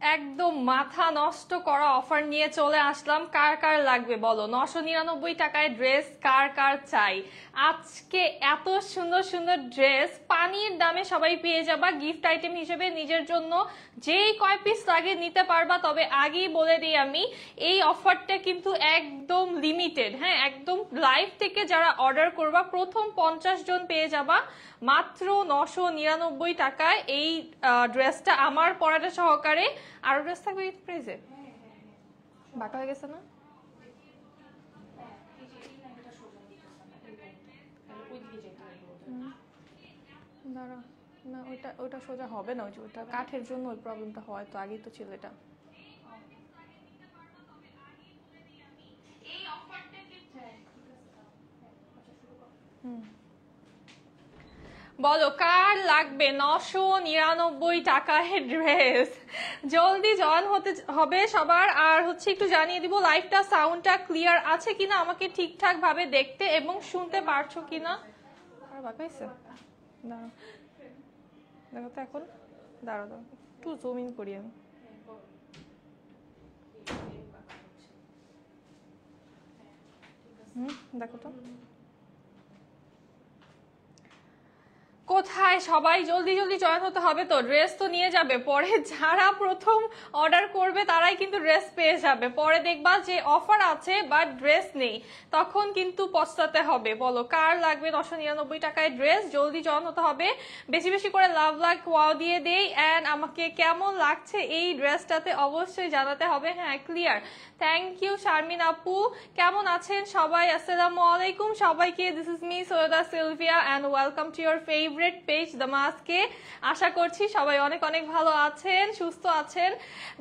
একদম মাথা নষ্ট করা অফার নিয়ে চলে আসলাম। কার কার লাগবে বলো? 999 টাকায় ড্রেস কার কার চাই? আজকে এত সুন্দর সুন্দর ড্রেস পানির দামে সবাই পেয়ে যাবা। গিফট আইটেম হিসেবে নিজের জন্য যেই কয় পিস লাগে নিতে পারবা। তবে আগেই বলে দিই আমি, এই অফারটা কিন্তু একদম লিমিটেড। হ্যাঁ, একদম লাইভ থেকে যারা অর্ডার করবা প্রথম 50 জন পেয়ে যাবা মাত্র 999 টাকায় এই ড্রেসটা, আমার পরাটা সহকারে। আরো ড্রেস থাকবে এই প্রাইসে? বাঁকা হয়ে গেছে না? দাঁড়া, না ওইটা ওইটা সোজা হবে না, ওইটা কাঠের জন্য ওই প্রবলেমটা হয়। তো আগেই তো ছিল এটা। বলো কার লাগবে 999 টাকায় ড্রেস? জলদি জয়েন হতে হবে সবার। আর হচ্ছে একটু জানিয়ে দিব লাইভটা সাউন্ডটা ক্লিয়ার আছে কিনা, আমাকে ঠিকঠাক ভাবে দেখতে এবং শুনতে পারছো কিনা। আর বাঁকা হয়েছে? দাঁড়াও, দেখো তো এখন। দাঁড়াও দাঁড়াও, একটু জুম ইন করি আমি। দেখো তো কোথায় সবাই? জলদি জলদি জয়েন হতে হবে। তো ড্রেস তো নিয়ে যাবে পরে, যারা প্রথম অর্ডার করবে তারাই কিন্তু ড্রেস পেয়ে যাবে। পরে দেখবা যে অফার আছে বাট ড্রেস নেই, তখন কিন্তু পস্তাতে হবে। বলো কার লাগবে 999 টাকায় ড্রেস? জলদি জয়েন হতে হবে। বেশি বেশি করে লাভ লাইক ওয়াও দিয়ে দেই। অ্যান্ড আমাকে কেমন লাগছে এই ড্রেসটাতে অবশ্যই জানাতে হবে। হ্যাঁ ক্লিয়ার, থ্যাংক ইউ শারমিন আপু। কেমন আছেন সবাই? আসসালামু আলাইকুম সবাইকে। This is me Syeda Sylvia and welcome to your favourite page the মাসকে। আশা করছি সবাই অনেক অনেক ভালো আছেন, সুস্থ আছেন।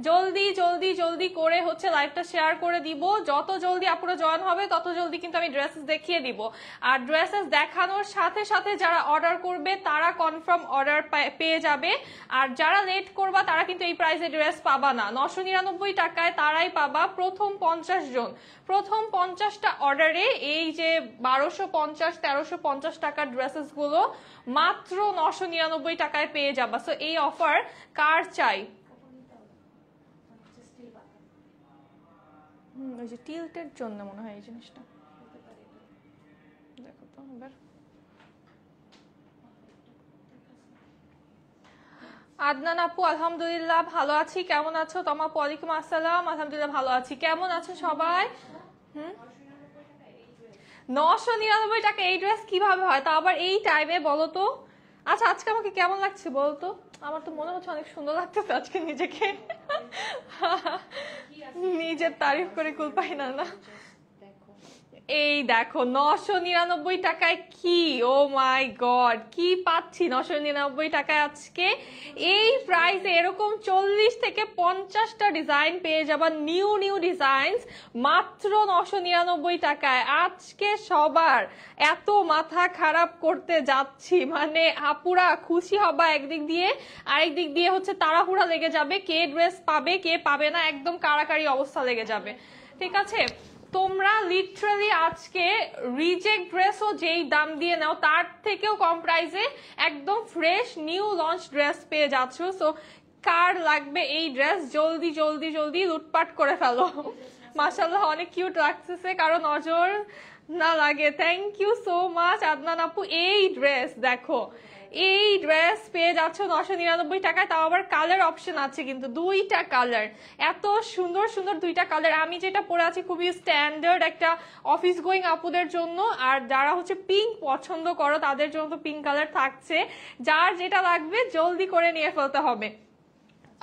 জলদি জলদি জলদি করে হচ্ছে লাইভটা শেয়ার করে দিব। যত জলদি আপুরা জয়েন হবে তত জলদি কিন্তু আমি ড্রেসেস দেখিয়ে দিব। আর ড্রেসেস দেখানোর সাথে সাথে যারা অর্ডার করবে তারা কনফার্ম অর্ডার পেয়ে যাবে। আর যারা লেট করবা তারা কিন্তু এই প্রাইসে ড্রেস পাবা না। 999 টাকায় তারাই পাবা প্রথম 50 জন। প্রথম 50টা অর্ডারে এই যে 1250 1350 টাকার ড্রেসেস গুলো মাত্র 999 টাকায় পেয়ে যাবা। সো এই অফার কার চাই? ওই যে টিল্টের জন্য মনে হয় এই জিনিসটা। দেখো তো এবার। আদনান আপু আলহামদুলিল্লাহ ভালো আছি, কেমন আছো? তোমা আপু ওয়ালাইকুম আসসালাম, আলহামদুলিল্লাহ ভালো আছি। কেমন আছো সবাই? 999 টাকা এই ড্রেস কিভাবে হয়, তা আবার এই টাইমে? বলো তো। আচ্ছা আজকে আমাকে কেমন লাগছে বলতো? আমার তো মনে হচ্ছে অনেক সুন্দর লাগতেছে আজকে নিজেকে। নিজের তারিফ করে কুল পাই না। না এই দেখো 999 টাকায় কি, ও মাই গড, কি পাচ্ছি 999 টাকায় আজকে এই প্রাইসে। এরকম 40 থেকে 50টা ডিজাইন পেয়ে যাবা, নিউ নিউ ডিজাইনস মাত্র 999 টাকায়। আজকে সবার এত মাথা খারাপ করতে যাচ্ছি, মানে আপুরা খুশি হবা একদিক দিয়ে, আরেক দিক দিয়ে হচ্ছে তাড়াহুড়া লেগে যাবে, কে ড্রেস পাবে কে পাবে না, একদম কাড়াকাড়ি অবস্থা লেগে যাবে। ঠিক আছে, তোমরা লিটারালি আজকে রিজেক্ট ড্রেসও যেই দাম দিয়ে নাও তার থেকেও কম প্রাইসে একদম ফ্রেশ নিউ লঞ্চ ড্রেস পেয়ে যাচ্ছ। সো কার লাগবে এই ড্রেস? জলদি জলদি জলদি লুটপাট করে ফেলো। মাশাআল্লাহ অনেক কিউট লাগতেছে, কারো নজর না লাগে। Thank you so much Adnan আপু। এই ড্রেস দেখো, এই ড্রেস পেয়ে যাচ্ছ 999 টাকায়, তাও আবার কালার অপশন আছে কিন্তু দুইটা কালার। এত সুন্দর সুন্দর দুইটা কালার। আমি যেটা পরে আছি খুবই স্ট্যান্ডার্ড একটা অফিস গোয়িং আপুদের জন্য, আর যারা হচ্ছে পিঙ্ক পছন্দ করো তাদের জন্য তো পিঙ্ক কালার থাকছে। যার যেটা লাগবে জলদি করে নিয়ে ফেলতে হবে।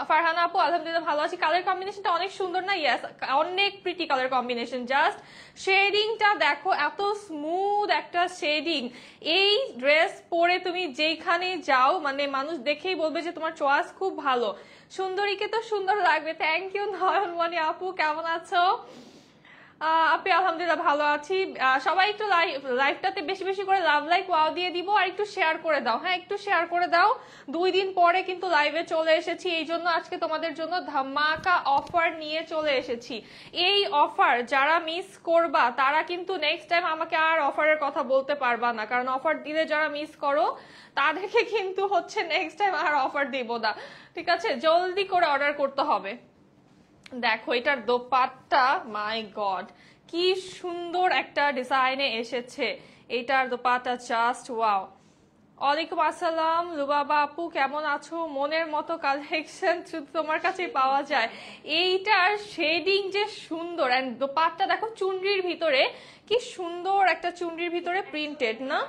ফারহানা আপু আলহামদুলিল্লাহ ভালো আছি। কালার কম্বিনেশনটা অনেক সুন্দর না? ইয়েস, অনেক প্রিটি কালার কম্বিনেশন। জাস্ট শেডিংটা দেখো, এত স্মুথ একটা শেডিং। এই ড্রেস পরে তুমি যেখানে যাও মানে মানুষ দেখেই বলবে যে তোমার চয়েস খুব ভালো। সুন্দরীকে তো সুন্দর লাগবে। থ্যাংক ইউ নয়নমণি আপু, কেমন আছো? আপনি আলহামদুলিল্লাহ ভালো আছি। সবাই একটু লাইভটাতে বেশি বেশি করে লাভ লাইক ওয়াও দিয়ে দিব, আর একটু শেয়ার করে দাও। হ্যাঁ, একটু শেয়ার করে দাও। 2 দিন পরে কিন্তু লাইভে চলে এসেছি, এই জন্য আজকে তোমাদের জন্য ধামাকা অফার নিয়ে চলে এসেছি। এই অফার যারা মিস করবা তারা কিন্তু নেক্সট টাইম আমাকে আর অফারের কথা বলতে পারবা না, কারণ অফার দিলে যারা মিস করো তাদেরকে কিন্তু হচ্ছে নেক্সট টাইম আর অফার দিব না। ঠিক আছে, জলদি করে অর্ডার করতে হবে। দেখো এটার দোপাট্টা, মাই গড কি সুন্দর একটা ডিজাইনে এসেছে। এটার দোপাট্টা জাস্ট ওয়াও। ওয়ালাইকুম আসসালাম লুবাবা আপু, কেমন আছো? মনের মতো কালেকশন শুধু তোমার কাছেই পাওয়া যায়। এইটার শেডিং যে সুন্দর, এন্ড দোপাট্টা দেখো চুনরির ভিতরে, কি সুন্দর একটা চুনরির ভিতরে প্রিন্টেড না।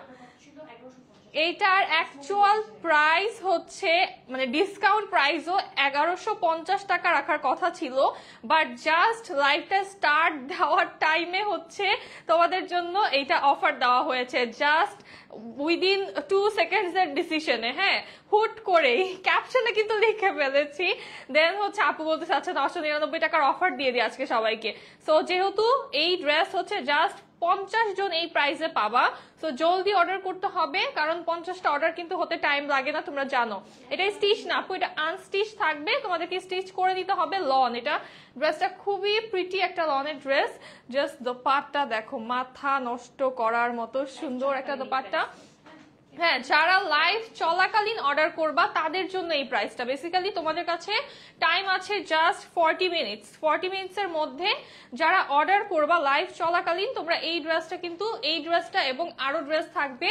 এইটার অ্যাকচুয়াল প্রাইস হচ্ছে মানে ডিসকাউন্ট প্রাইসও 1150 টাকা রাখার কথা ছিল, বাট জাস্ট লাইভটা স্টার্ট দেওয়ার টাইমে হচ্ছে তোমাদের জন্য এইটা অফার দেওয়া হয়েছে, জাস্ট উইদিন 2 সেকেন্ডস এর ডিসিশনে। হ্যাঁ, হুট করেই ক্যাপশনে কিন্তু লিখে ফেলেছি। দেন হচ্ছে আপু বলতে চাচ্ছে 999 টাকার অফার দিয়ে দিই আজকে সবাইকে। সো যেহেতু এই ড্রেস হচ্ছে জাস্ট 50 জন এই প্রাইসে পাবা, সো জলদি অর্ডার করতে হবে, কারণ 50টা অর্ডার কিন্তু হতে টাইম লাগে না, তোমরা জানো। এটা স্টিচ না আপু, এটা আনস্টিচ থাকবে, তোমাদেরকে স্টিচ করে দিতে হবে। লন, এটা ড্রেসটা খুবই প্রিটি একটা লনের ড্রেস। জাস্ট দোপাট্টা দেখো, মাথা নষ্ট করার মতো সুন্দর একটা দোপাট্টা। হ্যাঁ, যারা লাইভ চলাকালীন অর্ডার করবা তাদের জন্য এই প্রাইসটা। বেসিক্যালি তোমাদের কাছে টাইম আছে জাস্ট 40 মিনিটস। 40 মিনিটস এর মধ্যে যারা অর্ডার করবা লাইভ চলাকালীন, তোমরা এই ড্রেসটা কিন্তু, এই ড্রেসটা এবং আরো ড্রেস থাকবে,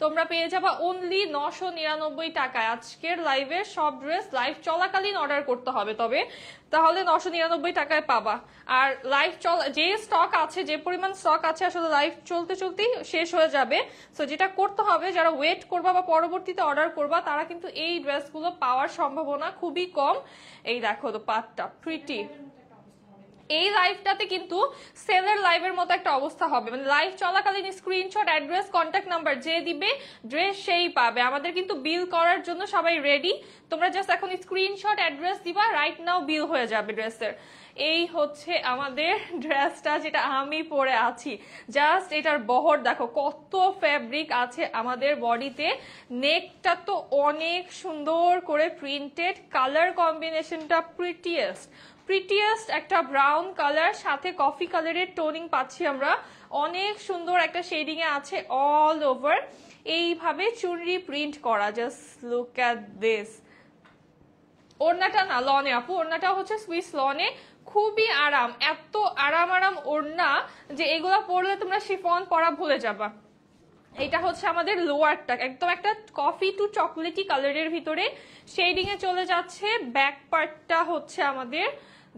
তোমরা পেয়ে যাবা অনলি 999 টাকায়। আজকের লাইভে সব ড্রেস লাইভ চলাকালীন অর্ডার করতে হবে, তবে তাহলে 999 টাকায় পাবা। আর লাইভ যে স্টক আছে, যে পরিমাণ স্টক আছে আসলে লাইভ চলতে চলতেই শেষ হয়ে যাবে। সো যেটা করতে হবে, যারা ওয়েট করবা বা পরবর্তীতে অর্ডার করবা তারা কিন্তু এই ড্রেসগুলো পাওয়ার সম্ভাবনা খুবই কম। এই দেখো তো পাটটা প্রিটি। এই লাইভটাতে কিন্তু সেলের লাইভের মতো একটা অবস্থা হবে, মানে লাইভ চলাকালীন স্ক্রিনশট, অ্যাড্রেস, কন্ট্যাক্ট নাম্বার যে দিবে ড্রেস সেই পাবে। আমাদের কিন্তু বিল করার জন্য সবাই রেডি, তোমরা জাস্ট এখন স্ক্রিনশট অ্যাড্রেস দিবা, রাইট নাও বিল হয়ে যাবে ড্রেসের। এই হচ্ছে আমাদের ড্রেসটা যেটা আমি পরে আছি। জাস্ট এটার বহর দেখো, কত ফ্যাব্রিক আছে আমাদের বডিতে। নেকটা তো অনেক সুন্দর করে প্রিন্টেড, কালার কম্বিনেশনটা প্রিটিয়েস্ট একটা ব্রাউন কালার, সাথে কফি কালারের টোনিং পাচ্ছি আমরা। অনেক সুন্দর একটা শেডিং এ আছে অল ওভার, এইভাবে চুনরি প্রিন্ট করা। Just look at this. ওড়নাটা না লনে আপু, ওড়নাটা হচ্ছে সুইস লনে, খুবই আরাম, এত আরাম ওড়না যে এগুলা পরলে তোমরা শিফন পরা ভুলে যাবা। এটা হচ্ছে আমাদের লোয়ারটা, একদম একটা কফি টু চকলেটি কালারের ভিতরে শেডিং এ চলে যাচ্ছে। ব্যাক পার্টটা হচ্ছে আমাদের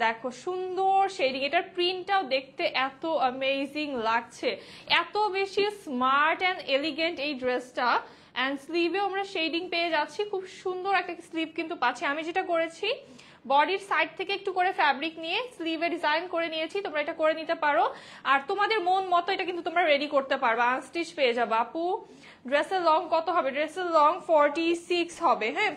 দেখো সুন্দর শেডিং, এটার প্রিন্টটাও দেখতে এত অ্যামেজিং লাগছে, এত বেশি স্মার্ট অ্যান্ড এলিগেন্ট এই ড্রেসটা। অ্যান্ড স্লিভে আমরা শেডিং পেয়ে যাচ্ছি, খুব সুন্দর একটা স্লিভ কিন্তু পাচ্ছি। আমি যেটা করেছি বডির সাইড থেকে একটু করে ফ্যাব্রিক নিয়ে স্লিভে ডিজাইন করে নিয়েছি, তোমরা এটা করে নিতে পারো। আর তোমাদের মন মতো এটা কিন্তু তোমরা রেডি করতে পারবে, আনস্টিচ পেয়ে যাবে। আপু ড্রেসের লং কত হবে? ড্রেসের লং 46 হবে। হ্যাঁ,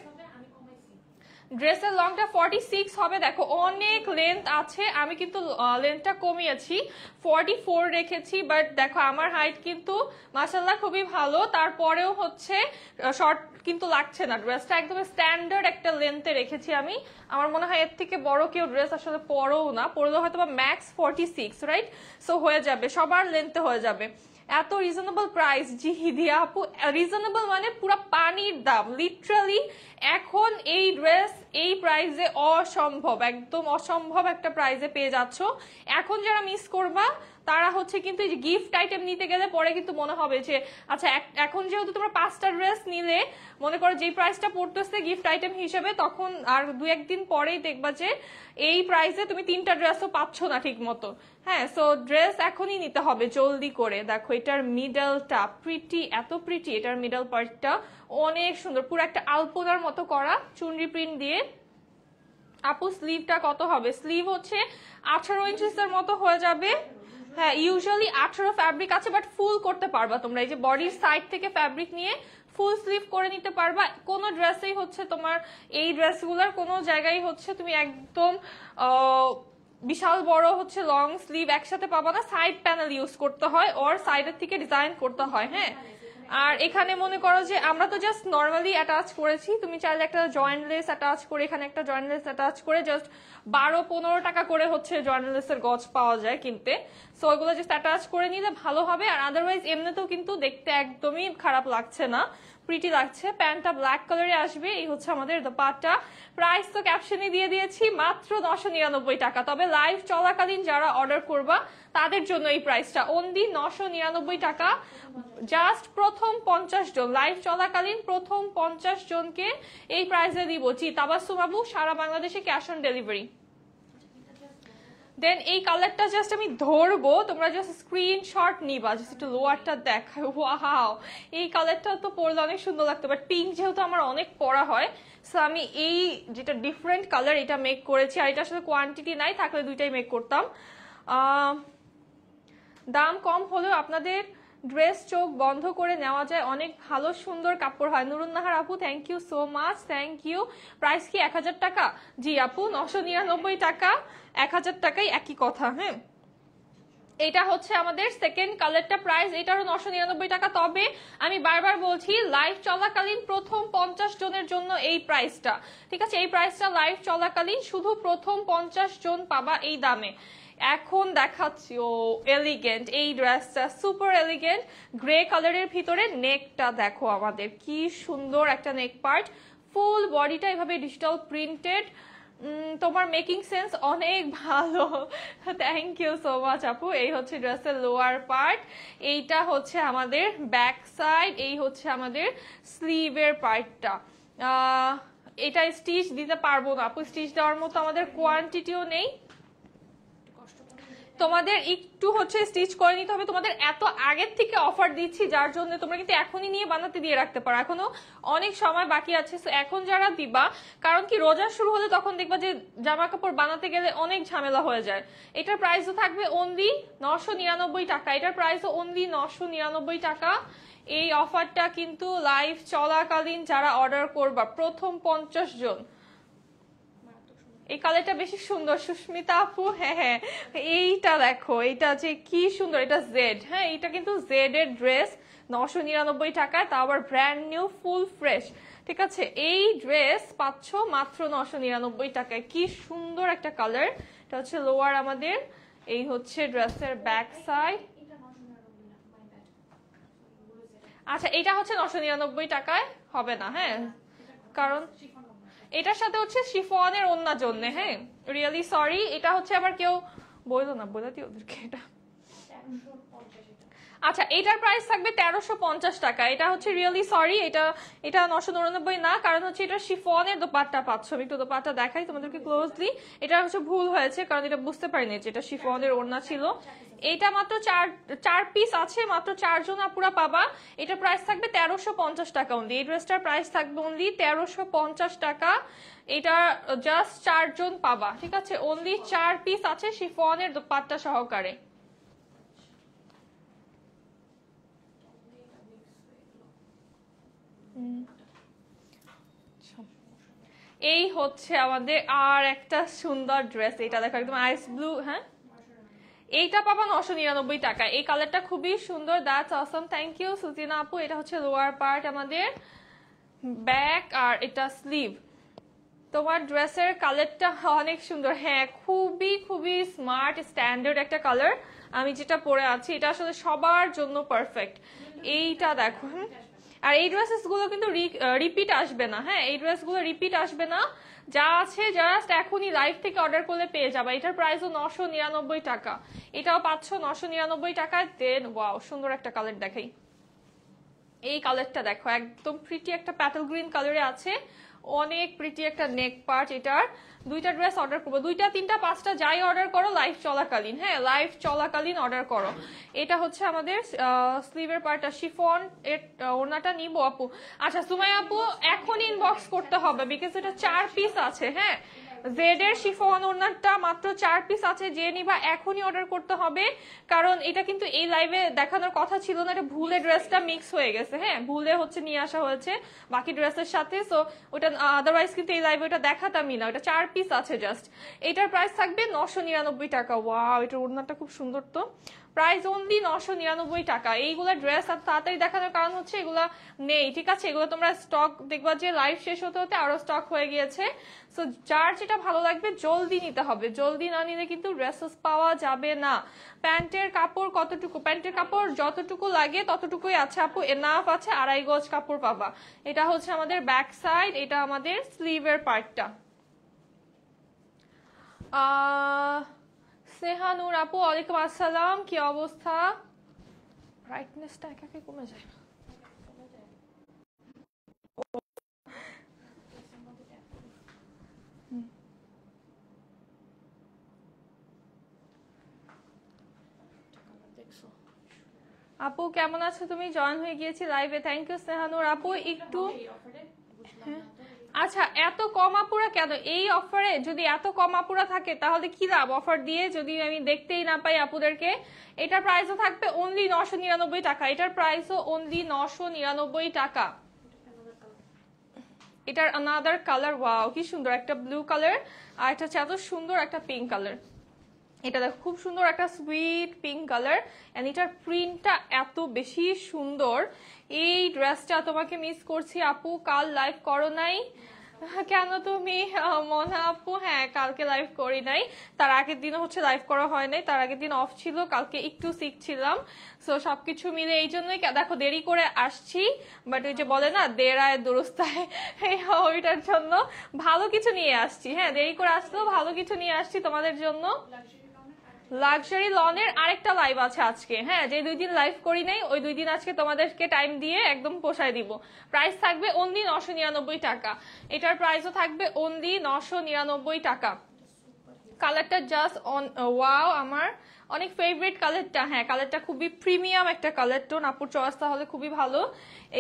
ড্রেসের লংটা 46 হবে। দেখো অনেক লেন্থ আছে, আমি কিন্তু লেন্থটা কমিয়েছি, 44 রেখেছি, বাট দেখো আমার হাইট কিন্তু মাশাআল্লাহ খুবই ভালো, তারপরেও হচ্ছে শর্ট কিন্তু লাগছে না। ড্রেসটা একদম স্ট্যান্ডার্ড একটা লেন্থে রেখেছি আমি। আমার মনে হয় এর থেকে বড় কেউ ড্রেস আসলে পরেও না, পরলে হয়তো বা ম্যাক্স 46, রাইট? সো হয়ে যাবে, সবার লেন্থে হয়ে যাবে। এত রিজনেবল প্রাইস জি দিয়া আপু, রিজনেবল মানে পুরো পানির দাম লিটারালি। এখন এই ড্রেস এই প্রাইসে অসম্ভব, একদম অসম্ভব একটা প্রাইসে পেয়ে যাচ্ছ। এখন যারা মিস করবা তারা হচ্ছে কিন্তু এই যে গিফট আইটেম নিতে গেলে পরে কিন্তু মনে হবে যে আচ্ছা এখন যেহেতু তোমরা 5টা ড্রেস নিলে, মনে করো যে প্রাইসটা পড়তেছে গিফট আইটেম হিসেবে, তখন আর 2-1 দিন পরেই দেখবা যে এই প্রাইসে তুমি 3টা ড্রেসও পাচ্ছ না ঠিক মতো। হ্যাঁ, সো ড্রেস এখনই নিতে হবে জলদি করে। দেখো এটার মিডলটা প্রিটি, এত প্রিটি, এটার মিডল পার্টটা অনেক সুন্দর, পুরো একটা আলপনার মতো করা চুনরি প্রিন্ট দিয়ে। আপু স্লিভটা কত হবে? স্লিভ হচ্ছে 18 ইঞ্চের মতো হয়ে যাবে। হ্যাঁ, ইউজুয়ালি 18 ফ্যাব্রিক আছে, বাট ফুল করতে পারবা তোমরা, এই যে বডির সাইড থেকে ফ্যাব্রিক নিয়ে ফুল স্লিভ করে নিতে পারবা। কোন ড্রেসেই হচ্ছে তোমার, এই ড্রেসগুলোর কোনো জায়গায় হচ্ছে তুমি একদম বিশাল বড় হচ্ছে লং স্লিভ একসাথে পাবা না, সাইড প্যানেল ইউজ করতে হয় ওর সাইডের থেকে ডিজাইন করতে হয়। হ্যাঁ, আর এখানে মনে করো যে আমরা তো জাস্ট নর্মালি অ্যাটাচ করেছি, তুমি চাইলে একটা জয়েন্ট লেস অ্যাটাচ করে, এখানে একটা জয়েন্ট লেস অ্যাটাচ করে জাস্ট 12-15 টাকা করে হচ্ছে জয়েন্ট লেসের গজ পাওয়া যায় কিনতে। সো ওইগুলো জাস্ট অ্যাটাচ করে নিলে ভালো হবে। আর আদারওয়াইজ এমনিতেও কিন্তু দেখতে একদমই খারাপ লাগছে না, প্রিটি লাগছে। প্যান্টটা ব্ল্যাক কালারে আসবে। এই হচ্ছে আমাদের দোপাট্টা। প্রাইস তো ক্যাপশনে দিয়ে দিয়েছি, মাত্র 999 টাকা। তবে লাইভ চলাকালীন যারা অর্ডার করবা তাদের জন্য এই প্রাইসটা অনলি 999 টাকা। জাস্ট প্রথম 50 জন, লাইভ চলাকালীন প্রথম 50 জনকে এই প্রাইসে দিব। জি তাবাসসুম আপু, সারা বাংলাদেশে ক্যাশ অন ডেলিভারি। দেন এই কালারটা জাস্ট আমি ধরবো, তোমরা জাস্ট স্ক্রিনশট নিবা। জাস্ট একটু লোয়ারটা দেখায়, ওয়াও এই কালারটা তো পরলে অনেক সুন্দর লাগতো, বাট পিঙ্ক যেহেতু আমার অনেক পরা হয়, সো আমি এই যেটা ডিফারেন্ট কালার এটা মেক করেছি। আর এটা আসলে কোয়ান্টিটি নাই, থাকলে দুইটাই মেক করতাম। দাম কম হলেও আপনাদের ড্রেস চোখ বন্ধ করে নেওয়া যায়, অনেক ভালো সুন্দর কাপড় হয়। নুরুন্নাহার আপু, thank you so much, thank you. Price কি 1000 টাকা? জি আপু, 999 টাকা, 1000 টাকাই একই কথা। হ্যাঁ, এটা হচ্ছে আমাদের সেকেন্ড কালারটা, প্রাইস এটারও 999 টাকা। তবে আমি বারবার বলছি, লাইভ চলাকালীন প্রথম 50 জনের জন্য এই প্রাইসটা, ঠিক আছে? এই প্রাইসটা লাইভ চলাকালীন শুধু প্রথম 50 জন পাবা এই দামে। এখন দেখাচ্ছি, ও এলিগেন্ট এই ড্রেসটা, সুপার এলিগেন্ট গ্রে কালারের ভিতরে। নেকটা দেখো আমাদের কি সুন্দর একটা নেক পার্ট, ফুল বডিটা এভাবে ডিজিটাল প্রিন্টেড। তোমার মেকিং সেন্স অনেক ভালো, থ্যাংক ইউ সো মাচ আপু। এই হচ্ছে ড্রেসের লোয়ার পার্ট, এইটা হচ্ছে আমাদের ব্যাক সাইড, এই হচ্ছে আমাদের স্লিভের পার্টটা। এটা স্টিচ দিতে পারবো না আপু, স্টিচ দেওয়ার মতো আমাদের কোয়ান্টিটিও নেই। তোমাদের একটু হচ্ছে স্টিচ করে নিতে হবে। তোমাদের এত আগের থেকে অফার দিচ্ছি, যার জন্য তোমরা কিন্তু এখনই নিয়ে বানাতে দিয়ে রাখতে পারো, এখনো অনেক সময় বাকি আছে। এখন যারা দিবা, কারণ কি রোজা শুরু হলে তখন দেখবা যে জামা কাপড় বানাতে গেলে অনেক ঝামেলা হয়ে যায়। এটার প্রাইসও থাকবে অনলি 999 টাকা, এটার প্রাইসও অনলি 999 টাকা। এই অফারটা কিন্তু লাইভ চলাকালীন যারা অর্ডার করবা প্রথম 50 জন। এই কালারটা বেশি সুন্দর সুস্মিতা আপু, হ্যাঁ হ্যাঁ এইটা দেখো, এটা যে কি সুন্দর, এটা জেড। হ্যাঁ, এটা কিন্তু জেড এর ড্রেস, 999 টাকায়, তা আবার ব্র্যান্ড নিউ ফুল ফ্রেশ। ঠিক আছে, এই ড্রেস পাচ্ছ মাত্র 999 টাকায়। কি সুন্দর একটা কালার। এটা হচ্ছে লোয়ার আমাদের, এই হচ্ছে ড্রেসের ব্যাক সাইড। আচ্ছা, এটা হচ্ছে 999 টাকায় হবে না, হ্যাঁ, কারণ এটার সাথে হচ্ছে শিফনের ওন্নার জন্য। হ্যাঁ, রিয়েলি সরি, এটা হচ্ছে আবার কেউ বললো না, বলে দিই ওদেরকে এটা। আচ্ছা, এটার প্রাইস থাকবে 1350 টাকা। এটা হচ্ছে রিয়েলি সরি, এটা 999 না, কারণ হচ্ছে এটা শিফনের দোপাট্টা পাচ্ছ। আমি একটু দোপাট্টা দেখাই তোমাদেরকে ক্লোজলি। এটা হচ্ছে ভুল হয়েছে, কারণ এটা বুঝতে পারিনি যে এটা শিফনের ওড়না ছিল। এটা মাত্র চার পিস আছে, মাত্র 4 জন আপুরা পাবা। এটার প্রাইস থাকবে 1350 টাকা অনলি। এই ড্রেসটার প্রাইস থাকবে অনলি 1350 টাকা। এটা জাস্ট 4 জন পাবা, ঠিক আছে? অনলি 4 পিস আছে শিফনের দোপাট্টা সহকারে। এই হচ্ছে আমাদের আর একটা সুন্দর ড্রেস, এটা দেখো একদম আইস ব্লু। হ্যাঁ, এইটা পাবা 999 টাকা। এই কালারটা খুবই সুন্দর, দ্যাটস অসম, থ্যাংক ইউ সুজিনা আপু। এটা হচ্ছে লোয়ার পার্ট আমাদের, ব্যাক, আর এটা স্লিভ। তোমার ড্রেসের কালারটা অনেক সুন্দর। হ্যাঁ, খুবই খুবই স্মার্ট স্ট্যান্ডার্ড একটা কালার। আমি যেটা পরে আছি এটা আসলে সবার জন্য পারফেক্ট। এইটা দেখো, আর এই ড্রেসেস গুলো কিন্তু রিপিট আসবে না। হ্যাঁ, এই ড্রেসগুলো রিপিট আসবে না, যা আছে জাস্ট এখনই লাইভ থেকে অর্ডার করলে পেয়ে যাবে। এটার প্রাইসও 999 টাকা, এটাও পাচ্ছ 999 টাকায়। দেন ওয়াও, সুন্দর একটা কালার দেখাই। এই কালারটা দেখো, একদম প্রিটি একটা প্যাটেল গ্রিন কালারে আছে, অনেক প্রিটি একটা নেক পার্ট। এটার দুইটা ড্রেস অর্ডার করবো, 2টা 3টা 5টা যাই অর্ডার করো লাইভ চলাকালীন। হ্যাঁ, লাইভ চলাকালীন অর্ডার করো। এটা হচ্ছে আমাদের স্লিভের পার্টটা, শিফন এর ওড়নাটা নিব আপু। আচ্ছা সুমাইয়া আপু, এখন ইনবক্স করতে হবে, বিকজ এটা 4 পিস আছে। হ্যাঁ, জেড এর শিফন ওড়নাটা মাত্র 4 পিস আছে, যে নিবা এখনই অর্ডার করতে হবে, কারণ এটা কিন্তু এই লাইভে দেখানোর কথা ছিল না, এটা ভুলে ড্রেসটা মিক্স হয়ে গেছে। হ্যাঁ, ভুলে হচ্ছে নিয়ে আসা হয়েছে বাকি ড্রেসের সাথে, সো ওটা আদারওয়াইজ কিন্তু এই লাইভে ওটা দেখাতামই না। ওটা 4 পিস আছে জাস্ট। এটার প্রাইস থাকবে 999 টাকা। ওয়াও, এটার ওড়নাটা খুব সুন্দর। তো প্রাইস অনলি 999 টাকা। এইগুলা ড্রেস আর তাড়াতাড়ি দেখানোর কারণ হচ্ছে এগুলা নেই, ঠিক আছে? এগুলো তোমরা স্টক দেখবা যে লাইভ শেষ হতে হতে আরো স্টক হয়ে গিয়েছে। সো যার যেটা ভালো লাগবে জলদি নিতে হবে, জলদি না নিলে কিন্তু ড্রেসেস পাওয়া যাবে না। প্যান্টের কাপড় কতটুকু? প্যান্টের কাপড় যতটুকু লাগে ততটুকুই আছে আপু, এনাফ আছে। 2.5 গজ কাপড় পাবা। এটা হচ্ছে আমাদের ব্যাক সাইড, এটা আমাদের স্লিভের পার্টটা। স্নেহানুর আপু ওয়ালাইকুম আসসালাম, কি অবস্থা? ব্রাইটনেসটা একা একা কমে যায়। আপু কেমন আছো তুমি? জয়েন হয়ে গিয়েছি লাইভে, থ্যাংক ইউ স্নেহানুর আপু। একটু আচ্ছা, এত কম আপুরা কেন এই অফারে? যদি এত কম আপুরা থাকে তাহলে কি লাভ অফার দিয়ে, যদি আমি দেখতেই না পাই আপুদেরকে। এটার প্রাইসও থাকবে অনলি 999 টাকা। এটার প্রাইসও অনলি 999 টাকা। এটার আনাদার কালার, ওয়াও কি সুন্দর, একটা ব্লু কালার আর এটা হচ্ছে এত সুন্দর একটা পিঙ্ক কালার। এটা দেখো খুব সুন্দর একটা সুইট পিঙ্ক কালার, এন্ড এটার প্রিন্টটা এত বেশি সুন্দর। এই ড্রেসটা তোমাকে মিস করছি আপু, কাল লাইভ করো নাই কেন তুমি? মনা আপু, হ্যাঁ কালকে লাইভ করি নাই, তার আগের দিনও হচ্ছে লাইভ করা হয় নাই, তার আগের দিন অফ ছিল, কালকে একটু সিক ছিলাম। সো সবকিছু মিলে এই জন্যই দেখো দেরি করে আসছি, বাট ওই যে বলে না দেরায় দুরস্তায়, ওইটার জন্য ভালো কিছু নিয়ে আসছি। হ্যাঁ, দেরি করে আসলেও ভালো কিছু নিয়ে আসছি তোমাদের জন্য। লাক্সারি লনের আরেকটা লাইভ আছে আজকে। হ্যাঁ, যে 2 দিন লাইভ করি নাই ওই 2 দিন আজকে তোমাদেরকে টাইম দিয়ে একদম পোষায় দিব। প্রাইস থাকবে অনলি 999 টাকা। এটার প্রাইসও থাকবে অনলি 999 টাকা। কালারটা জাস্ট ওয়াও, আমার অনেক ফেভারিট কালারটা। হ্যাঁ, কালারটা খুবই প্রিমিয়াম একটা কালার টোন, আপুর চয়েস তাহলে খুবই ভালো।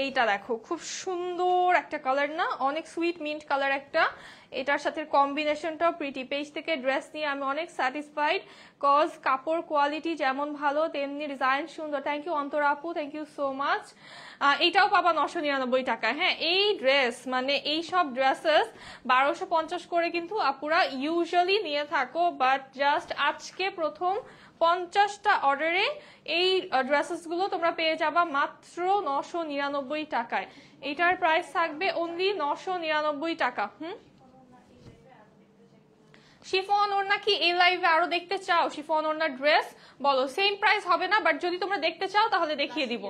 এইটা দেখো খুব সুন্দর একটা কালার না, অনেক সুইট মিন্ট কালার একটা। এটার সাথে কম্বিনেশনটাও প্রিটি। পেজ থেকে ড্রেস নিয়ে আমি অনেক স্যাটিসফাইড, কজ কাপড় কোয়ালিটি যেমন ভালো তেমনি ডিজাইন সুন্দর। থ্যাংক ইউ অন্তর আপু, থ্যাংক ইউ সো মাচ। এটাও পাবা 999 টাকায়। হ্যাঁ, এই ড্রেস মানে এই সব ড্রেসেস 1250 করে কিন্তু আপুরা ইউজুয়ালি নিয়ে থাকো, বাট জাস্ট আজকে প্রথম 50টা অর্ডারে এই ড্রেসেস গুলো তোমরা পেয়ে যাবা মাত্র 999 টাকায়। এটার প্রাইস থাকবে অনলি 999 টাকা। শিফন ওড়না কি এই লাইভে আরো দেখতে চাও? শিফন ওড়নার ড্রেস বলো, সেম প্রাইস হবে না, বাট যদি তোমরা দেখতে চাও তাহলে দেখিয়ে দিব।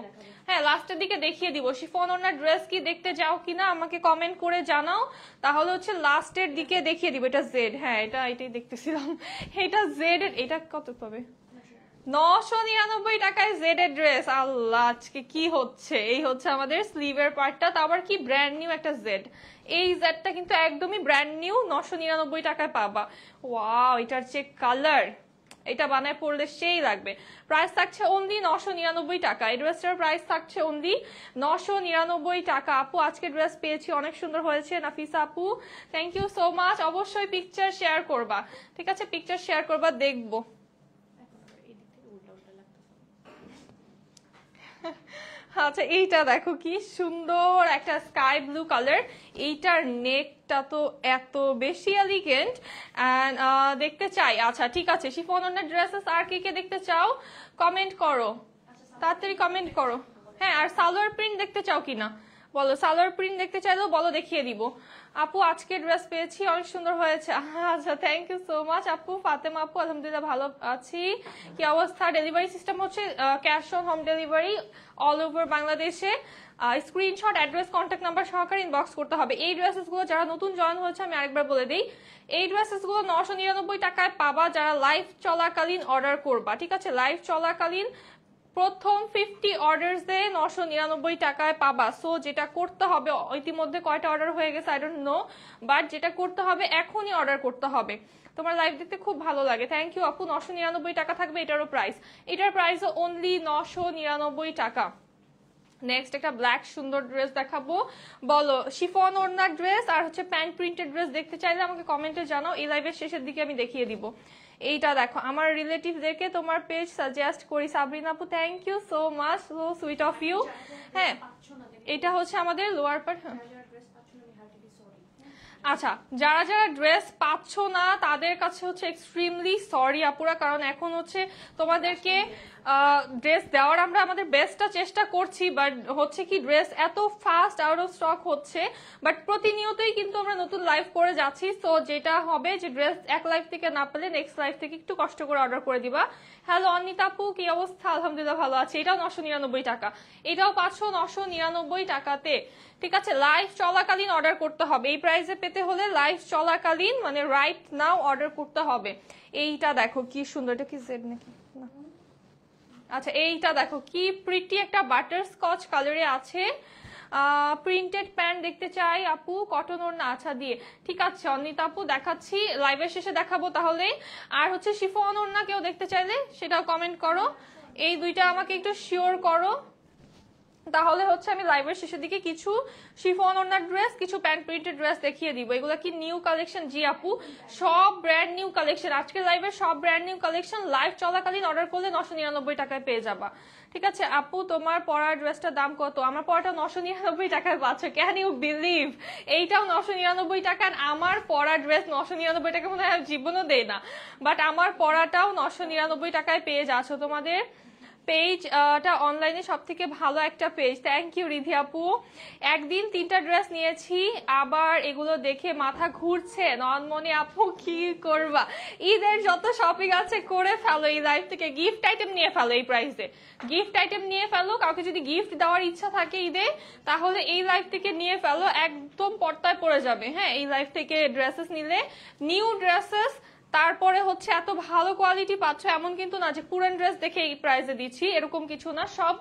হ্যাঁ, লাস্টের দিকে দেখিয়ে দিব। শিফন ওড়নার ড্রেস কি দেখতে চাও কিনা আমাকে কমেন্ট করে জানাও, তাহলে হচ্ছে লাস্টের দিকে দেখিয়ে দিব। এটা জেড, হ্যাঁ এটাই দেখতেছিলাম। এটা জেড এর, এটা কত পাবে? 999 টাকায় জেড এর ড্রেস। আল্লাহ, আজকে কি হচ্ছে? এই হচ্ছে আমাদের স্লিভের পার্টটা, তা আবার কি ব্র্যান্ড নিউ একটা জেড। এই জেডটা কিন্তু একদমই ব্র্যান্ড নিউ, 999 টাকায় পাবা। ওয়াও, এটার যে কালার, এটা বানায় পড়লে সেই লাগবে। প্রাইস থাকছে অনলি 999 টাকা। এই ড্রেসটার প্রাইস থাকছে অনলি 999 টাকা। আপু আজকে ড্রেস পেয়েছি, অনেক সুন্দর হয়েছে। নাফিসা আপু, থ্যাংক ইউ সো মাচ। অবশ্যই পিকচার শেয়ার করবা, ঠিক আছে? পিকচার শেয়ার করবা, দেখবো। আচ্ছা, এইটা দেখো কি সুন্দর একটা স্কাই ব্লু কালার। এইটার নেকটা তো এত বেশি এলিগেন্ট এন্ড দেখতে চাই। আচ্ছা ঠিক আছে, শিফন ওড়নার ড্রেসেস আর কে দেখতে চাও কমেন্ট করো, তাড়াতাড়ি কমেন্ট করো। হ্যাঁ, আর সালোয়ার প্রিন্ট দেখতে চাও কিনা বলো, সালোয়ার প্রিন্ট দেখতে চাইলেও বলো, দেখিয়ে দিব। আপু আজকে ড্রেস পেয়েছি, অনেক সুন্দর হয়েছে। আচ্ছা, থ্যাংক ইউ সো মাচ আপু। ফাতেমা আপু, আলহামদুলিল্লাহ ভালো আছি। কি অবস্থা? ডেলিভারি সিস্টেম হচ্ছে cash on home delivery all over বাংলাদেশে। স্ক্রিনশট, অ্যাড্রেস, কন্ট্যাক্ট নাম্বার সহকারে ইনবক্স করতে হবে। এই ড্রেসেস গুলো যারা নতুন জয়েন হয়েছে আমি আরেকবার বলে দিই, এই ড্রেসেস গুলো 999 টাকায় পাবা যারা লাইভ চলাকালীন অর্ডার করবা, ঠিক আছে? লাইভ চলাকালীন প্রথম 50 অর্ডারস দিয়ে 999 টাকায় পাবা। সো যেটা করতে হবে, ইতিমধ্যে কয়টা অর্ডার হয়ে গেছে আই ডোন্ট নো, বাট যেটা করতে হবে এখনই অর্ডার করতে হবে। তোমার লাইভ দেখতে খুব ভালো লাগে, থ্যাংক ইউ আপু। 999 টাকা থাকবে এটারও প্রাইস। এটার প্রাইসও অনলি 999 টাকা। নেক্সট একটা ব্ল্যাক সুন্দর ড্রেস দেখাবো। বলো শিফন ওড়নার ড্রেস আর হচ্ছে প্যান্ট প্রিন্টেড ড্রেস দেখতে চাইলে আমাকে কমেন্টে জানাও, এই লাইভের শেষের দিকে আমি দেখিয়ে দিব। এইটা দেখো, আমার রিলেটিভদেরকে তোমার পেজ সাজেস্ট করি সাবরিনা আপু, thank you so much, so sweet of you. হ্যাঁ, এটা হচ্ছে আমাদের লোয়ার পার্ট। আচ্ছা, যারা যারা ড্রেস পাচ্ছ না তাদের কাছে হচ্ছে এক্সট্রিমলি সরি আপুরা, কারণ এখন হচ্ছে তোমাদেরকে ড্রেস দেওয়ার আমরা আমাদের বেস্টটা চেষ্টা করছি, বাট হচ্ছে কি ড্রেস এত ফাস্ট আউট অফ স্টক হচ্ছে, বাট প্রতিনিয়তই কিন্তু আমরা নতুন লাইভ করে যাচ্ছি। সো যেটা হবে যে ড্রেস এক লাইভ থেকে না পেলে নেক্সট লাইভ থেকে একটু কষ্ট করে অর্ডার করে দিবা। হ্যালো অনিতা আপু, কি অবস্থা? আলহামদুলিল্লাহ ভালো আছে। এটাও 999 টাকা, এটাও পাচ্ছ 999 টাকাতে। ঠিক আছে, লাইভ চলাকালীন অর্ডার করতে হবে। এই প্রাইসে পেতে হলে লাইভ চলাকালীন মানে রাইট নাও অর্ডার করতে হবে। এইটা দেখো কি সুন্দর, এটা কি জেড নাকি না? আচ্ছা, এইটা দেখো কি প্রিটি একটা বাটার স্কচ কালারে আছে, প্রিন্টেড প্যান্ট দেখতে চাই আপু, কটন ওড়না আচ্ছা দিয়ে। ঠিক আছে অনিতা আপু, দেখাচ্ছি লাইভের শেষে দেখাবো তাহলে। আর হচ্ছে শিফন ওড়না কেউ দেখতে চাইলে সেটাও কমেন্ট করো, এই দুইটা আমাকে একটু শিওর করো, তাহলে হচ্ছে আমি লাইভের শেষের দিকে কিছু শিফন ওড়নার ড্রেস, কিছু প্যান্ট প্রিন্টেড ড্রেস দেখিয়ে দিব। এগুলো কি নিউ কালেকশন? জি আপু, সব ব্র্যান্ড নিউ কালেকশন, আজকে লাইভের সব ব্র্যান্ড নিউ কালেকশন। লাইভ চলাকালীন অর্ডার করলে 999 টাকায় পেয়ে যাবা। ঠিক আছে আপু, তোমার পরার ড্রেসটার দাম কত? আমার পরাটা 999 টাকায় পাচ্ছ, ক্যান ইউ বিলিভ? এইটাও 999 টাকা, আমার পরা ড্রেস 999 টাকা মনে হয় জীবনও দেয় না, বাট আমার পরাটাও 999 টাকায় পেয়ে যাচ্ছ। তোমাদের পেজটা অনলাইনে সব থেকে ভালো একটা পেজ, থ্যাংক ইউ রিধি আপু। একদিন 3টা ড্রেস নিয়েছি, আবার এগুলো দেখে মাথা ঘুরছে। ননমনি আপু কি করবা, ঈদের যত শপিং আছে করে ফেলো, এই লাইফ থেকে গিফট আইটেম নিয়ে ফেলো, এই প্রাইসে গিফট আইটেম নিয়ে ফেলো। কাউকে যদি গিফট দেওয়ার ইচ্ছা থাকে ঈদে, তাহলে এই লাইফ থেকে নিয়ে ফেলো, একদম পর্দায় পড়ে যাবে। হ্যাঁ, এই লাইফ থেকে ড্রেসেস নিলে নিউ ড্রেসেস, তারপরে হচ্ছে এত ভালো কোয়ালিটি পাচ্ছ, এমন কিন্তু না যে পুরান ড্রেস দেখে এই প্রাইসে দিচ্ছি, এরকম কিছু না, সব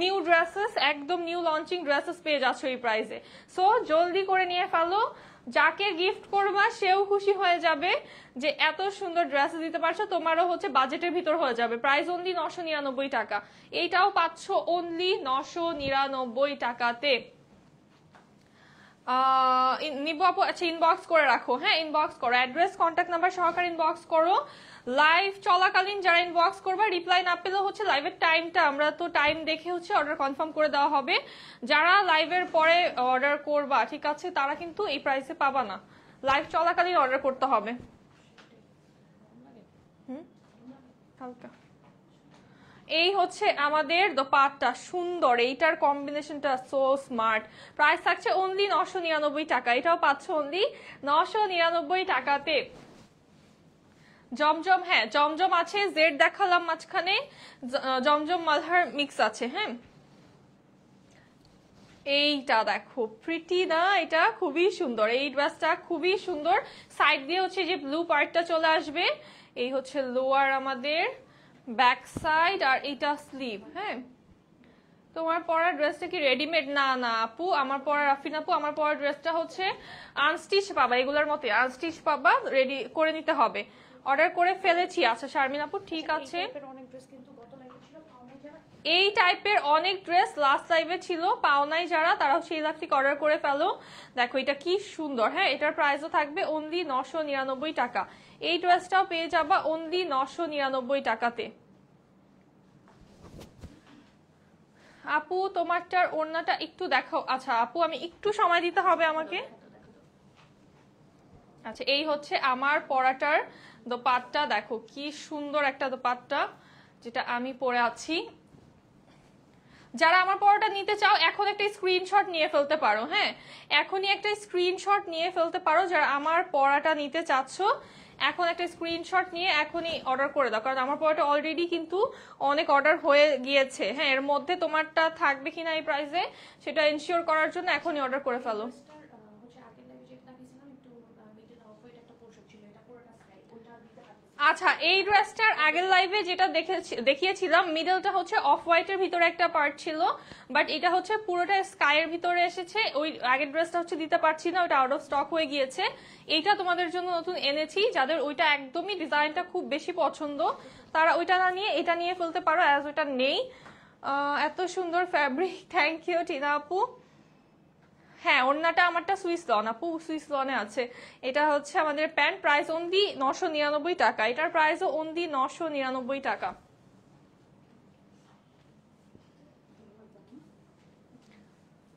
নিউ ড্রেসেস, একদম নিউ লঞ্চিং ড্রেসেস পেয়ে যাচ্ছ এই প্রাইসে। সো জলদি করে নিয়ে ফেলো, যাকে গিফট করবা সেও খুশি হয়ে যাবে যে এত সুন্দর ড্রেস দিতে পারছো, তোমারও হচ্ছে বাজেটের ভিতর হয়ে যাবে। প্রাইস অনলি 999 টাকা, এইটাও পাচ্ছ অনলি 999 টাকাতে। নিবো আপু, আচ্ছা ইনবক্স করে রাখো, হ্যাঁ ইনবক্স করো, অ্যাড্রেস কন্ট্যাক্ট নাম্বার সহকারে ইনবক্স করো। লাইভ চলাকালীন যারা ইনবক্স করবে, রিপ্লাই না পেলেও হচ্ছে লাইভের টাইমটা আমরা তো টাইম দেখে হচ্ছে অর্ডার কনফার্ম করে দেওয়া হবে। যারা লাইভের পরে অর্ডার করবা ঠিক আছে, তারা কিন্তু এই প্রাইসে পাবা না, লাইভ চলাকালীন অর্ডার করতে হবে। হালকা এই হচ্ছে আমাদের দোপাট্টা, সুন্দর, এইটার কম্বিনেশনটা সো স্মার্ট। প্রাইস থাকছে অনলি 999 টাকা, এটাও পাচ্ছ অনলি 999 টাকাতে। জমজম, হ্যাঁ জমজম আছে, জেড দেখালাম মাঝখানে, জমজম মালহার মিক্স আছে। হ্যাঁ, এইটা দেখো প্রিটি না, এটা খুবই সুন্দর, এই ড্রেসটা খুবই সুন্দর। সাইড দিয়ে হচ্ছে যে ব্লু পার্টটা চলে আসবে, এই হচ্ছে লোয়ার আমাদের, ব্যাক সাইড, আর এটা স্লিভ। হ্যাঁ, তোমার পরা ড্রেসটা কি রেডিমেড? না না আপু, আমার পরা রাফিন আপু, আমার পরা ড্রেসটা হচ্ছে আনস্টিচ পাবা, এগুলোর মতো আনস্টিচ পাবা, রেডি করে নিতে হবে, অর্ডার করে ফেলেছি। আচ্ছা শারমিন আপু ঠিক আছে, এই টাইপের অনেক ড্রেস লাস্ট লাইভে ছিল, পাও নাই যারা, তারাও সেই লাইভ থেকে অর্ডার করে ফেলো। দেখো এটা কি সুন্দর, হ্যাঁ এটার প্রাইসও থাকবে অনলি 999 টাকা। এই ড্রেসটাও পেয়ে যাবা অনলি 999 টাকাতে। আপু তোমারটার ওড়নাটা একটু দেখাও। আচ্ছা আপু, আমি একটু সময় দিতে হবে আমাকে। আচ্ছা, এই হচ্ছে আমার পরাটার দোপাট্টা, দেখো কি সুন্দর একটা দোপাট্টা যেটা আমি পরে আছি। যারা আমার পরাটা নিতে চাও এখন একটা স্ক্রিনশট নিয়ে ফেলতে পারো, হ্যাঁ এখনই একটা স্ক্রিনশট নিয়ে ফেলতে পারো, যারা আমার পরাটা নিতে চাচ্ছ এখন একটা স্ক্রিনশট নিয়ে এখনই অর্ডার করে দাও, কারণ আমার পরাটা অলরেডি কিন্তু অনেক অর্ডার হয়ে গিয়েছে। হ্যাঁ, এর মধ্যে তোমারটা থাকবে কিনা এই প্রাইসে সেটা এনশিওর করার জন্য এখনই অর্ডার করে ফেলো। আচ্ছা, এই ড্রেসটার আগের লাইভে যেটা দেখিয়েছিলাম, মিডলটা হচ্ছে অফ হোয়াইটের ভিতরে একটা পার্ট ছিল, বাট এটা হচ্ছে পুরোটা স্কাইয়ের ভিতরে এসেছে। ওই আগের ড্রেসটা হচ্ছে দিতে পারছি না, ওটা আউট অফ স্টক হয়ে গিয়েছে। এইটা তোমাদের জন্য নতুন এনেছি, যাদের ওইটা একদমই ডিজাইনটা খুব বেশি পছন্দ তারা ওইটা না নিয়ে এটা নিয়ে ফেলতে পারো, অ্যাজ ওইটা নেই। এত সুন্দর ফ্যাব্রিক, থ্যাংক ইউ টিনা আপু। হ্যাঁ ওড়নাটা আমারটা সুইস লন আপু, সুইস লনে আছে। এটা হচ্ছে আমাদের প্যান্ট, প্রাইস অনলি 999 টাকা, এটার প্রাইসও অনলি 999 টাকা।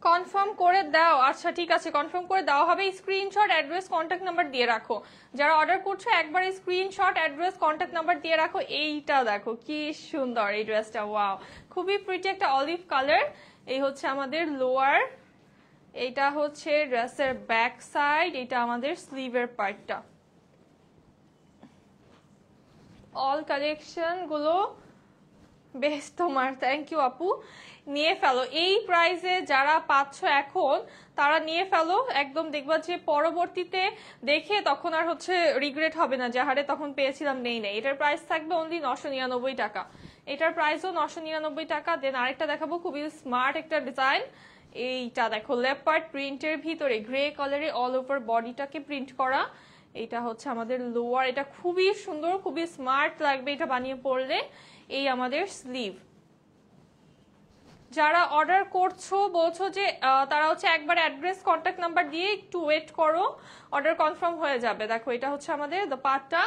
কনফার্ম করে দাও, আচ্ছা ঠিক আছে কনফার্ম করে দেওয়া হবে। স্ক্রিনশট অ্যাড্রেস কন্ট্যাক্ট নাম্বার দিয়ে রাখো, যারা অর্ডার করছো একবার স্ক্রিনশট অ্যাড্রেস কন্ট্যাক্ট নাম্বার দিয়ে রাখো। এইটা দেখো কি সুন্দর এই ড্রেসটা, ওয়াও খুবই প্রিটি একটা অলিভ কালার। এই হচ্ছে আমাদের লোয়ার, এইটা হচ্ছে ড্রেসের ব্যাক সাইড, এটা আমাদের স্লিভের পার্টটা। অল কালেকশন গুলো বেস্ট তোমার, থ্যাংক ইউ আপু। নিয়ে ফেলো এই প্রাইসে, যারা পাচ্ছ এখন তারা নিয়ে ফেলো একদম, দেখবা যে পরবর্তীতে দেখে তখন আর হচ্ছে রিগ্রেট হবে না যে হারে তখন পেয়েছিলাম নেই নেই। এটার প্রাইস থাকবে অনলি 999 টাকা, এটার প্রাইসও 999 টাকা। দেন আরেকটা দেখাবো খুবই স্মার্ট একটা ডিজাইন, এইটা দেখো লেপার্ড প্রিন্টের ভিতরে গ্রে কালারে অল ওভার বডিটাকে প্রিন্ট করা। এটা হচ্ছে আমাদের লোয়ার, এটা খুবই সুন্দর খুবই স্মার্ট লাগবে এটা বানিয়ে পড়লে। এই আমাদের স্লিভ। যারা অর্ডার করছো বলছো যে তারা হচ্ছে একবার অ্যাড্রেস কন্ট্যাক্ট নাম্বার দিয়ে একটু ওয়েট করো, অর্ডার কনফার্ম হয়ে যাবে। দেখো এটা হচ্ছে আমাদের দোপাট্টা,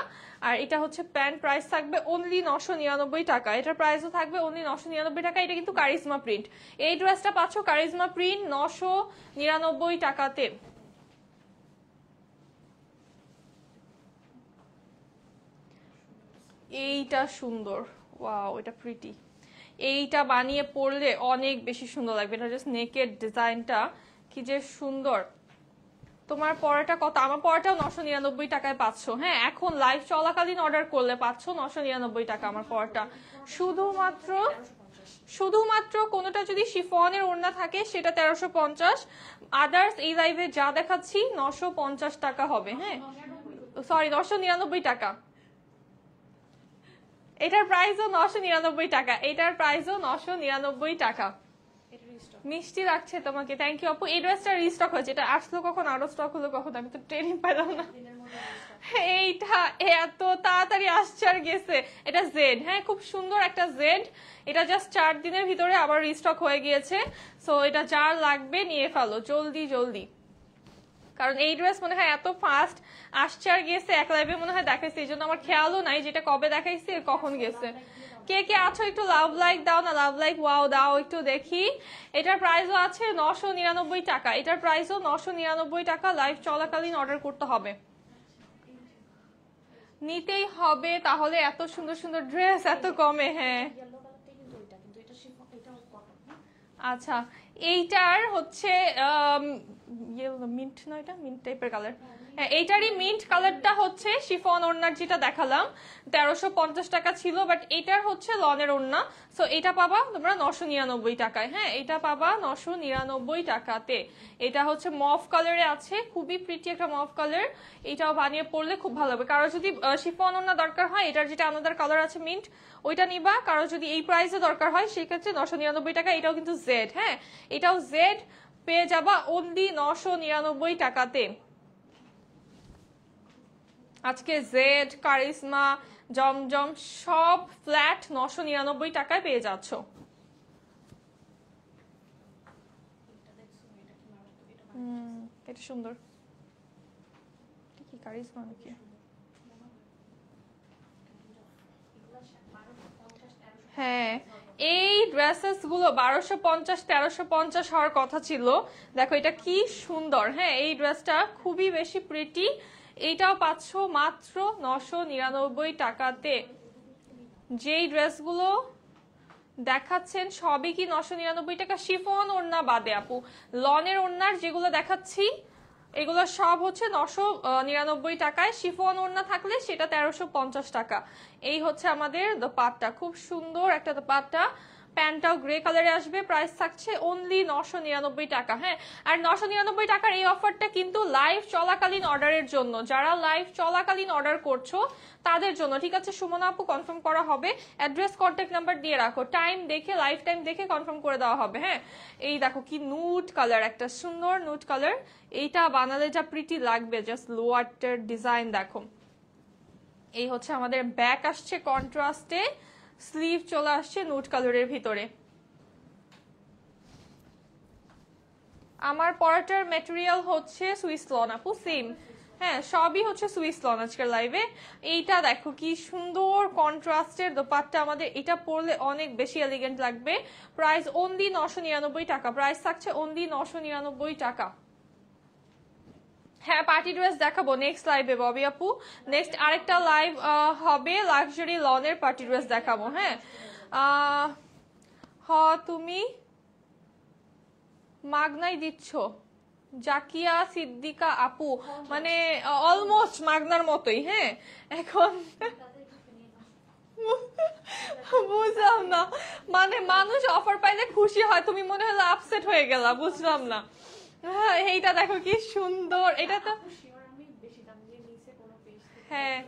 আর এটা হচ্ছে প্যান্ট, প্রাইস থাকবে অনলি 999 টাকা, এটার প্রাইসও থাকবে অনলি 999 টাকা। এটা কিন্তু কারিজমা প্রিন্ট, এই ড্রেসটা পাচ্ছ কারিজমা প্রিন্ট 999 টাকাতে। এইটা সুন্দর, ওয়াও এটা প্রিটি, এইটা বানিয়ে পরলে অনেক বেশি সুন্দর লাগবে। এটা জাস্ট নেকের ডিজাইনটা কি যে সুন্দর। তোমার পরাটা কত? আমার পরাটাও 999 টাকায় পাচ্ছ। হ্যাঁ এখন লাইভ চলাকালীন অর্ডার করলে পাচ্ছ 999 টাকা আমার পরাটা। শুধুমাত্র শুধুমাত্র কোনোটা যদি শিফনের ওড়না থাকে সেটা 1350, আদার্স এই লাইভে যা দেখাচ্ছি 950 টাকা হবে। হ্যাঁ সরি 999 টাকা, এটার প্রাইসও 999 টাকা, এটার প্রাইসও 999 টাকা। মিষ্টি লাগছে তোমাকে, থ্যাংক ইউ আপু। এই ড্রেসটা রিস্টক হয়েছে, এটা আসলো কখন আরো স্টক হলো কখন, আমি তো ট্রেনিং পেলাম না। এইটা এত তাড়াতাড়ি আসছে আর গেছে। এটা জেড, হ্যাঁ খুব সুন্দর একটা জেড, এটা জাস্ট 4 দিনের ভিতরে আবার রিস্টক হয়ে গিয়েছে। সো এটা যার লাগবে নিয়ে ফেলো জলদি জলদি, কারণ এই ড্রেস মনে হয় এত ফাস্ট আসছে আর গেছে, এক লাইভে মনে হয় দেখাইছে, এই জন্য আমার খেয়ালও নাই যেটা কবে দেখাইছে কখন গেছে। কে কে আছো একটু লাভ লাইক দাও না, লাভ লাইক ওয়াও দাও একটু দেখি। এটার প্রাইসও আছে 999 টাকা, এটার প্রাইসও 999 টাকা। লাইভ চলাকালীন অর্ডার করতে হবে, নিতেই হবে তাহলে, এত সুন্দর সুন্দর ড্রেস এত কমে। হ্যাঁ আচ্ছা এইটার হচ্ছে মিন্ট না, এটা মিন্ট টাইপের কালার। হ্যাঁ এইটারই মিন্ট কালারটা হচ্ছে শিফন ওড়নার যেটা দেখালাম 1350 টাকা ছিল, বাট এটার হচ্ছে লনের ওড়না। সো এটা পাবা তোমরা 999 টাকায়। হ্যাঁ এটা পাবা 999 টাকাতে। এটা হচ্ছে মফ কালারে আছে, খুবই প্রিটি একটা মফ কালার, এটাও বানিয়ে পড়লে খুব ভালো হবে। কারো যদি শিফন ওড়না দরকার হয়, এটার যেটা আনাদার কালার আছে মিন্ট ওইটা নিবা। কারো যদি এই প্রাইসে দরকার হয় সেক্ষেত্রে 999 টাকা। এটাও কিন্তু জেড, হ্যাঁ এটাও জেড, পেয়ে যাবা অনলি 999 টাকাতে। আজকে জেড কারিজমা জমজম সব ফ্ল্যাট 999 টাকায় পেয়ে যাচ্ছ। এটা সুন্দর, কি কারিজমা নাকি? হ্যাঁ এই ড্রেসেস গুলো 1250 1350 হওয়ার কথা ছিল। দেখো এটা কি সুন্দর, হ্যাঁ এই ড্রেসটা খুবই বেশি প্রিটি, এইটাও পাচ্ছ মাত্র 999 টাকাতে। যেই ড্রেসগুলো দেখাচ্ছেন সবই কি 999 টাকা, শিফন ওড়না বাদে আপু। লনের ওড়নার যেগুলো দেখাচ্ছি এগুলো সব হচ্ছে 999 টাকায়, শিফন ওড়না থাকলে সেটা 1350 টাকা। এই হচ্ছে আমাদের দোপাট্টা, খুব সুন্দর একটা দোপাট্টা, প্যান্টটাও গ্রে কালারে আসবে, প্রাইস থাকছে অনলি 999 টাকা। হ্যাঁ আর 999 টাকার এই অফারটা কিন্তু লাইভ চলাকালীন অর্ডারের জন্য, যারা লাইভ চলাকালীন অর্ডার করছো তাদের জন্য, ঠিক আছে সুমনা আপু কনফার্ম করা হবে। অ্যাড্রেস কন্ট্যাক্ট নাম্বার দিয়ে রাখো, টাইম দেখে লাইভ টাইম দেখে কনফার্ম করে দেওয়া হবে। হ্যাঁ এই দেখো কি নুড কালার, একটা সুন্দর নুড কালার, এইটা বানালে যা প্রিটি লাগবে, জাস্ট লোয়ারটার ডিজাইন দেখো। এই হচ্ছে আমাদের ব্যাক আসছে কন্ট্রাস্টে, স্লিভ চলে আসছে নুড কালারের ভিতরে। আমার পরাটার ম্যাটেরিয়াল হচ্ছে সুইস লন আপু, সেম। হ্যাঁ, সবই হচ্ছে সুইস লন আজকের লাইভে। এইটা দেখো কি সুন্দর কন্ট্রাস্টের দোপাট্টা, আমাদের এটা পরলে অনেক বেশি এলিগেন্ট লাগবে। প্রাইস অনলি 999 টাকা, প্রাইস থাকছে অনলি 999 টাকা। হ্যাঁ, পার্টি ড্রেস দেখাবো নেক্সট লাইভে ববি আপু। নেক্সট আরেকটা লাইভ হবে লাক্সারি লনের পার্টি ড্রেস দেখাবো। হ্যাঁ, তুমি মাগনাই দিচ্ছ জাকিয়া সিদ্দিকা আপু, মানে অলমোস্ট মাগনার মতোই। হ্যাঁ, এখন বুঝলাম না, মানে মানুষ অফার পাইলে খুশি হয়, তুমি মনে হলো আপসেট হয়ে গেলা, বুঝলাম না। হ্যাঁ, এইটা দেখো কি সুন্দর, এটা তো হ্যাঁ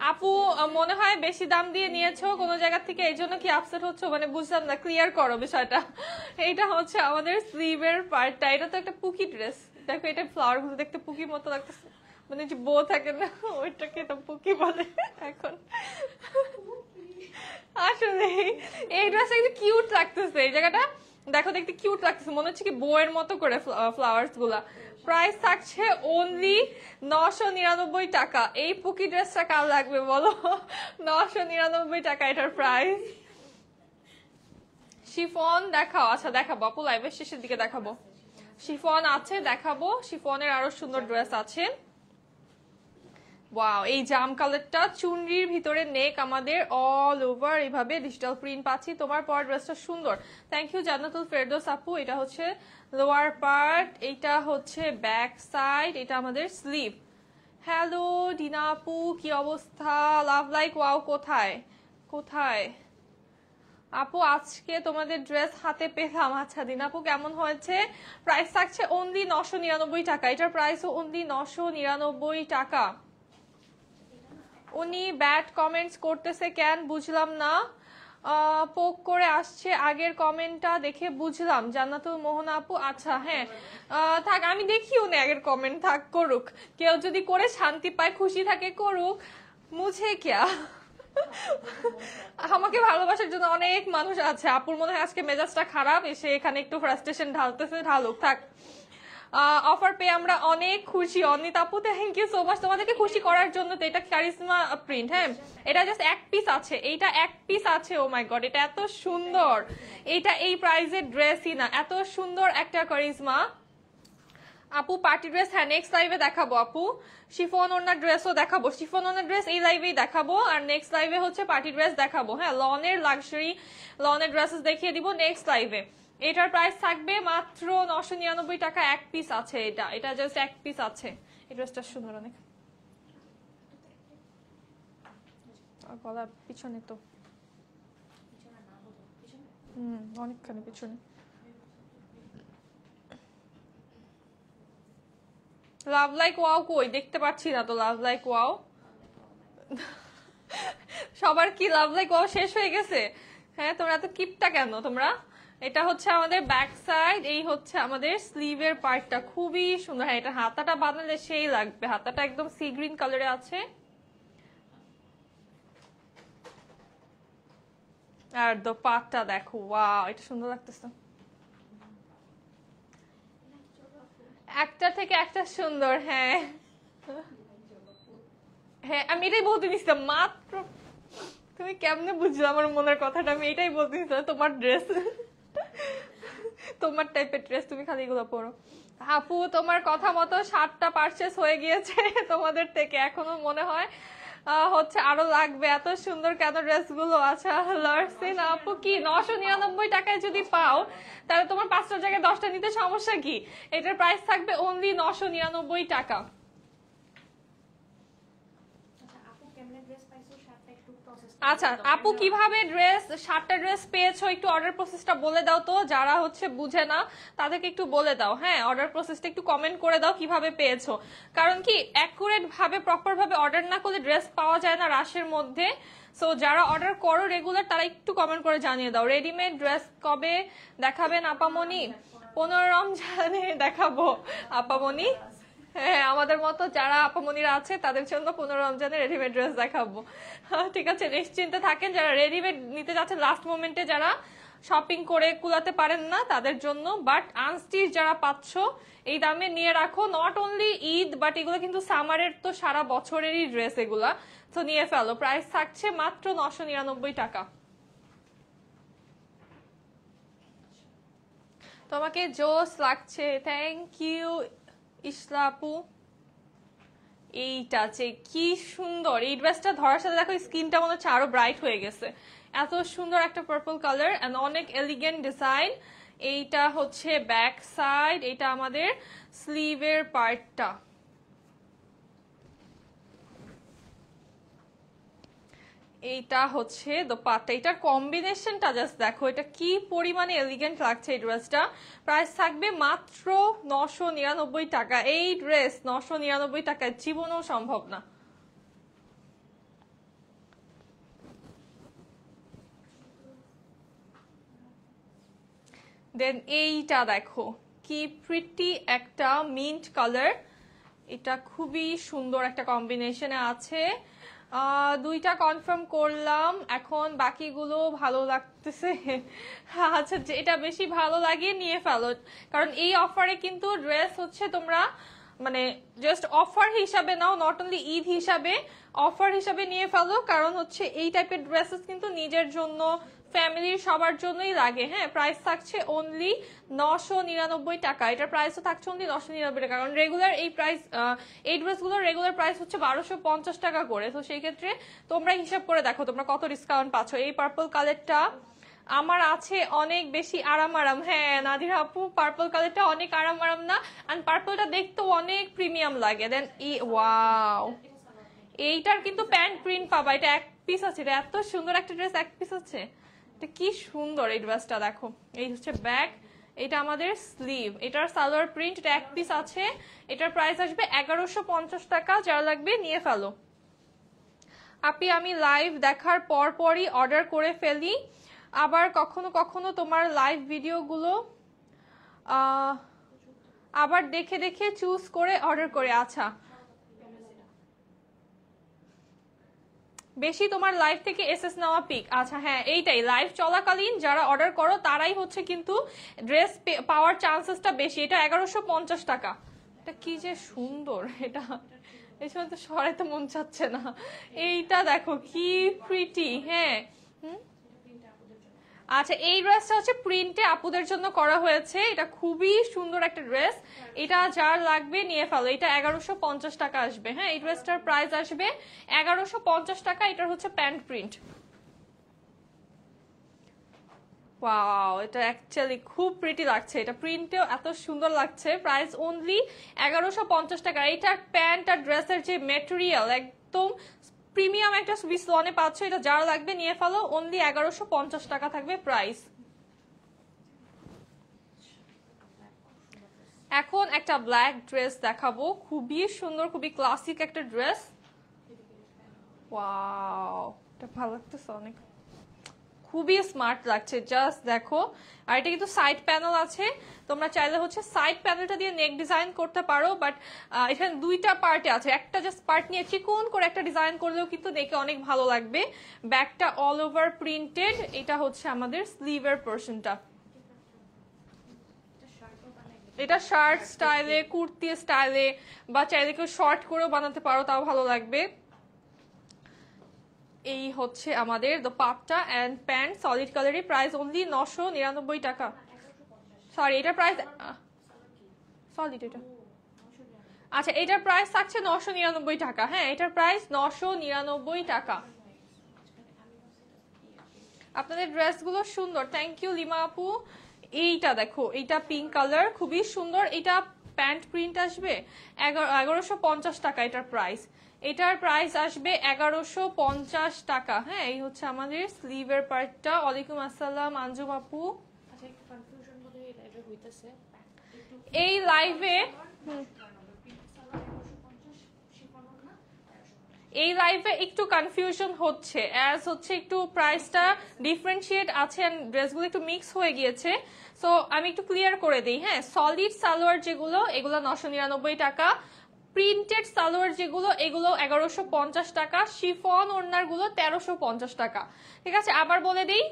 আপু মনে হয় বেশি দাম দিয়ে নিয়েছো কোনো জায়গা থেকে, এই জন্য কি আপসেট হচ্ছে, মানে বুঝলাম না, ক্লিয়ার করো বিষয়টা। এইটা হচ্ছে আমাদের স্লিভের পার্টটা, এটা তো একটা পুকি ড্রেস, দেখো এটা ফ্লাওয়ার গুলো দেখতে পুকির মতো লাগতেছে, মানে যে বউ থাকে না ওইটাকে তো পুকি বলে এখন। আসলে এই ড্রেসটা কিন্তু কিউট লাগতেছে, এই জায়গাটা দেখো দেখতে কিউট লাগতেছে, মনে হচ্ছে কি বউয়ের মতো করে ফ্লাওয়ার্স গুলা। প্রাইস থাকছে অনলি 999 টাকা। এই পুকি ড্রেসটা কার লাগবে বলো? 999 টাকা এটার প্রাইস। শিফন দেখাও, আচ্ছা দেখাবো আপু, লাইভের শেষের দিকে দেখাবো। শিফন আছে, দেখাবো, শিফনের আরো সুন্দর ড্রেস আছে। ওয়াও, এই জাম কালারটা, চুনরির ভিতরে নেক, আমাদের অল ওভার এইভাবে ডিজিটাল প্রিন্ট পাচ্ছি। তোমার পর ড্রেসটা সুন্দর, থ্যাংক ইউ জান্নাতুল ফেরদৌস আপু। এটা হচ্ছে লোয়ার পার্ট, এটা হচ্ছে ব্যাক সাইড, এটা আমাদের স্লিভ। হ্যালো ডিনা আপু, কি অবস্থা? লাভ লাইক ওয়াও কোথায় কোথায় আপু? আজকে তোমাদের ড্রেস হাতে পেলাম। আচ্ছা দিনা আপু কেমন হয়েছে? প্রাইস থাকছে অনলি 999 টাকা, এটার প্রাইসও অনলি 999 টাকা। উনি ব্যাড কমেন্টস করতেছে কেন বুঝলাম না, পোক করে আসছে আগের কমেন্টটা দেখে বুঝলাম। জান্নাতুল মোহনা আপু, আচ্ছা হ্যাঁ থাক, আমি দেখিও না আগের কমেন্ট, থাক করুক, কেউ যদি করে শান্তি পায় খুশি থাকে করুক, মুঝে ক্যা। আমাকে ভালোবাসার জন্য অনেক মানুষ আছে। আপুর মনে হয় আজকে মেজাজটা খারাপ, এসে এখানে একটু ফ্রাস্ট্রেশন ঢালতেছে, ঢালুক, থাক। অফার পেয়ে আমরা অনেক খুশি। অনিত আপু থ্যাংক ইউ সো মাচ তোমাদেরকে খুশি করার জন্য। তো এটা কারিজমা প্রিন্ট, হ্যাঁ এটা জাস্ট এক পিস আছে, এইটা এক পিস আছে। ও মাই গড, এটা এত সুন্দর, এইটা এই প্রাইজের ড্রেসই না, এত সুন্দর একটা কারিজমা আপু। পার্টি ড্রেস হ্যাঁ নেক্সট লাইভে দেখাবো আপু। শিফন ওনার ড্রেসও দেখাবো, শিফন ওনার ড্রেস এই লাইভেই দেখাবো, আর নেক্সট লাইভে হচ্ছে পার্টি ড্রেস দেখাবো। হ্যাঁ, লনের লাক্সারি লনের ড্রেসেস দেখিয়ে দিব নেক্সট লাইভে। এটার প্রাইস থাকবে মাত্র 999 টাকা, এক পিস আছে, এটা এটা জাস্ট এক পিস আছে। এই ড্রেসটা সুন্দর অনেক, গলা পিছনে তো অনেকখানি পিছনে। লাভ লাইক ওয়াও কই দেখতে পাচ্ছি না তো, লাভ লাইক ওয়াও সবার কি লাভ লাইক ওয়াও শেষ হয়ে গেছে? হ্যাঁ, তোমরা এত কিপটা কেন তোমরা? এটা হচ্ছে আমাদের ব্যাক সাইড, এই হচ্ছে আমাদের স্লিভের পার্টটা, খুবই সুন্দর। হ্যাঁ, এটা হাতাটা বানালে সেই লাগবে, হাতাটা একদম সি গ্রিন কালারে আছে। আর দোপাট্টা দেখো, ওয়াও এটা সুন্দর লাগতেছে, একটা থেকে একটা সুন্দর। হ্যাঁ হ্যাঁ, আমি এটাই বলতে নিছিলাম মাত্র, তুমি কেমনে বুঝছো আমার মনের কথাটা? আমি এটাই বলতে নিছিলাম, তোমার ড্রেস, তোমার টাইপের ড্রেস, তুমি খালি এগুলো পরো। আপু তোমার কথা মতো 7টা পারচেস হয়ে গিয়েছে তোমাদের থেকে, এখনো মনে হয় হচ্ছে আরো লাগবে, এত সুন্দর কেন ড্রেস গুলো। আচ্ছা লার্সিন আপু, কি 999 টাকায় যদি পাও তাহলে তোমার 5টার জায়গায় 10টা নিতে সমস্যা কি? এটার প্রাইস থাকবে অনলি 999 টাকা। আচ্ছা আপু, কিভাবে ড্রেস 7টা ড্রেস পেয়েছো একটু অর্ডার প্রসেসটা বলে দাও তো, যারা হচ্ছে বুঝে না তাদেরকে একটু বলে দাও। হ্যাঁ, অর্ডার প্রসেসটা একটু কমেন্ট করে দাও কিভাবে পেয়েছো, কারণ কি অ্যাকুরেট ভাবে প্রপার ভাবে অর্ডার না করলে ড্রেস পাওয়া যায় না রাশের মধ্যে। সো যারা অর্ডার করো রেগুলার তারা একটু কমেন্ট করে জানিয়ে দাও। রেডিমেড ড্রেস কবে দেখাবেন আপামনি? 15 রমজানে দেখাবো আপামনি। হ্যাঁ, আমাদের মতো যারা আপামনিরা আছে তাদের জন্য 15 রমজানে রেডিমেড ড্রেস দেখাবো। ঠিক আছে, নিশ্চিন্তে থাকেন, যারা রেডিমেড নিতে যাচ্ছে লাস্ট মোমেন্টে, যারা শপিং করে কুলাতে পারেন না তাদের জন্য, বাট আনস্টিচ যারা পাচ্ছ এই দামে নিয়ে রাখো। নট অনলি ঈদ, বাট এগুলো কিন্তু সামারের তো সারা বছরেরই ড্রেস এগুলা, তো নিয়ে ফেলো। প্রাইস থাকছে মাত্র 999 টাকা। তোমাকে জোস লাগছে, থ্যাংক ইউ ইসলা আপু। এইটা যে কি সুন্দর, এই ড্রেসটা ধরার সাথে দেখো স্কিনটা মনে হচ্ছে আরো ব্রাইট হয়ে গেছে। এত সুন্দর একটা পার্পল কালার এন্ড অনেক এলিগেন্ট ডিজাইন। এইটা হচ্ছে ব্যাক সাইড, এটা আমাদের স্লিভের পার্টটা। এইটা হচ্ছে দোপাট্টা, এটার কম্বিনেশনটা জাস্ট দেখো, এটা কি পরিমাণে এলিগেন্ট লাগছে এই ড্রেসটা। প্রাইস থাকবে মাত্র 999 টাকা। এই ড্রেস 999 টাকায় জীবনেও সম্ভব না। দেন এইটা দেখো কি প্রিটি একটা মিন্ট কালার, এটা খুবই সুন্দর একটা কম্বিনেশনে আছে। দুইটা কনফার্ম করলাম, এখন বাকিগুলো ভালো লাগতেছে। আচ্ছা, যেটা বেশি ভালো লাগে নিয়ে ফেলো, কারণ এই অফারে কিন্তু ড্রেস হচ্ছে তোমরা মানে জাস্ট অফার হিসাবে নাও, নট অনলি ঈদ হিসাবে, অফার হিসাবে নিয়ে ফেলো। কারণ হচ্ছে এই টাইপের ড্রেসেস কিন্তু নিজের জন্য, ফ্যামিলির সবার জন্যই লাগে। হ্যাঁ, প্রাইস থাকছে অনলি 999 টাকা। এটার প্রাইসও থাকছে অনলি 999 টাকা, কারণ রেগুলার এই প্রাইস, এই ড্রেসগুলোর রেগুলার প্রাইস হচ্ছে 1250 টাকা করে। তো সেই ক্ষেত্রে তোমরা হিসাব করে দেখো তোমরা কত ডিসকাউন্ট পাচ্ছ। এই পার্পল কালারটা আমার আছে অনেক বেশি আরাম। হ্যাঁ নাদিরা আপু, পার্পল কালারটা অনেক আরাম না, এন্ড পার্পলটা দেখতেও অনেক প্রিমিয়াম লাগে। দেন ওয়াও, এইটার কিন্তু প্যান্ট প্রিন্ট পাবা, এটা এক পিস আছে। এটা এত সুন্দর একটা ড্রেস, এক পিস আছে। এটা কি সুন্দর এই ড্রেসটা দেখো। এই হচ্ছে ব্যাক, এটা আমাদের স্লিভ, এটার সালোয়ার প্রিন্ট, এটা এক পিস আছে। এটার প্রাইস আসবে 1150 টাকা। যারা লাগবে নিয়ে ফেলো। আপনি আমি লাইভ দেখার পর পরই অর্ডার করে ফেলি, আবার কখনো কখনো তোমার লাইভ ভিডিওগুলো আবার দেখে দেখে চুজ করে অর্ডার করে। আচ্ছা, বেশি তোমার লাইভ থেকে এসএস নেওয়া পিক। আচ্ছা হ্যাঁ, এইটাই লাইভ চলাকালীন যারা অর্ডার করো তারাই হচ্ছে কিন্তু ড্রেস পাওয়ার চান্সেসটা বেশি। এটা 1150 টাকা। এটা কি যে সুন্দর, এটা এই সময় তো সরাইতে মন চাচ্ছে না। এইটা দেখো কি প্রিটি। হ্যাঁ, আচ্ছা, এই ড্রেসটা হচ্ছে প্রিন্টে আপুদের জন্য করা হয়েছে। এটা খুবই সুন্দর একটা ড্রেস, এটা যার লাগবে নিয়ে ফেলো। এটা 1150 টাকা আসবে। হ্যাঁ, এই ড্রেসটার প্রাইস আসবে 1150 টাকা। এটার হচ্ছে প্যান্ট প্রিন্ট। ওয়াও, এটা অ্যাকচুয়ালি খুব প্রিটি লাগছে, এটা প্রিন্টেও এত সুন্দর লাগছে। প্রাইস অনলি 1150 টাকা। এইটার প্যান্ট আর ড্রেসের যে মেটেরিয়াল একদম প্রিমিয়াম একটা সুইসলনে পাচ্ছ। এটা যারা লাগবে নিয়ে ফেলো, অনলি 1150 টাকা থাকবে প্রাইস। এখন একটা ব্ল্যাক ড্রেস দেখাবো, খুবই সুন্দর, খুবই ক্লাসিক একটা ড্রেস। ওয়াও, এটা ভালো লাগতেছে অনেক, খুবই স্মার্ট লাগছে, জাস্ট দেখো। আর এটা কিন্তু সাইড প্যানেল আছে, তোমরা চাইলে হচ্ছে সাইড প্যানেলটা দিয়ে নেক ডিজাইন করতে পারো, বাট এখানে দুইটা পার্টে আছে। একটা জাস্ট পার্ট নিয়ে চিকন করে একটা ডিজাইন করলেও কিন্তু দেখে অনেক ভালো লাগবে। ব্যাকটা অল ওভার প্রিন্টেড। এটা হচ্ছে আমাদের স্লিভের পোরশনটা। এটা শার্ট স্টাইলে, কুর্তি স্টাইলে, বা চাইলে কেউ শর্ট করেও বানাতে পারো, তাও ভালো লাগবে। এই হচ্ছে আমাদের দোপাট্টা এন্ড প্যান্ট, সলিড কালারের। প্রাইস অনলি 999 টাকা। সরি, এটার প্রাইস সলিড, এটা আচ্ছা, এটার প্রাইস থাকছে 999 টাকা। হ্যাঁ, এটার প্রাইস 999 টাকা। আপনাদের ড্রেসগুলো সুন্দর, থ্যাংক ইউ লিমা আপু। এইটা দেখো, এইটা পিঙ্ক কালার, খুবই সুন্দর। এটা প্যান্ট প্রিন্ট আসবে 1150 টাকা এটার প্রাইস। এটার প্রাইস আসবে 1150 টাকা। হ্যাঁ, এই হচ্ছে আমাদের স্লিভের পার্টটা। ওয়ালাইকুম আসসালাম আঞ্জুম আপু। এই লাইভে একটু কনফিউশন হচ্ছে, অ্যাজ হচ্ছে একটু প্রাইসটা ডিফারেন্সিয়েট আছে, ড্রেসগুলো একটু মিক্স হয়ে গিয়েছে। সো আমি একটু ক্লিয়ার করে দিই। হ্যাঁ, সলিড সালোয়ার যেগুলো, এগুলো 999 টাকা। প্রিন্টেড সালোয়ার যেগুলো, এগুলো 1150 টাকা। শিফন ওড়নার গুলো 1350 টাকা। ঠিক আছে, আবার বলে দিই,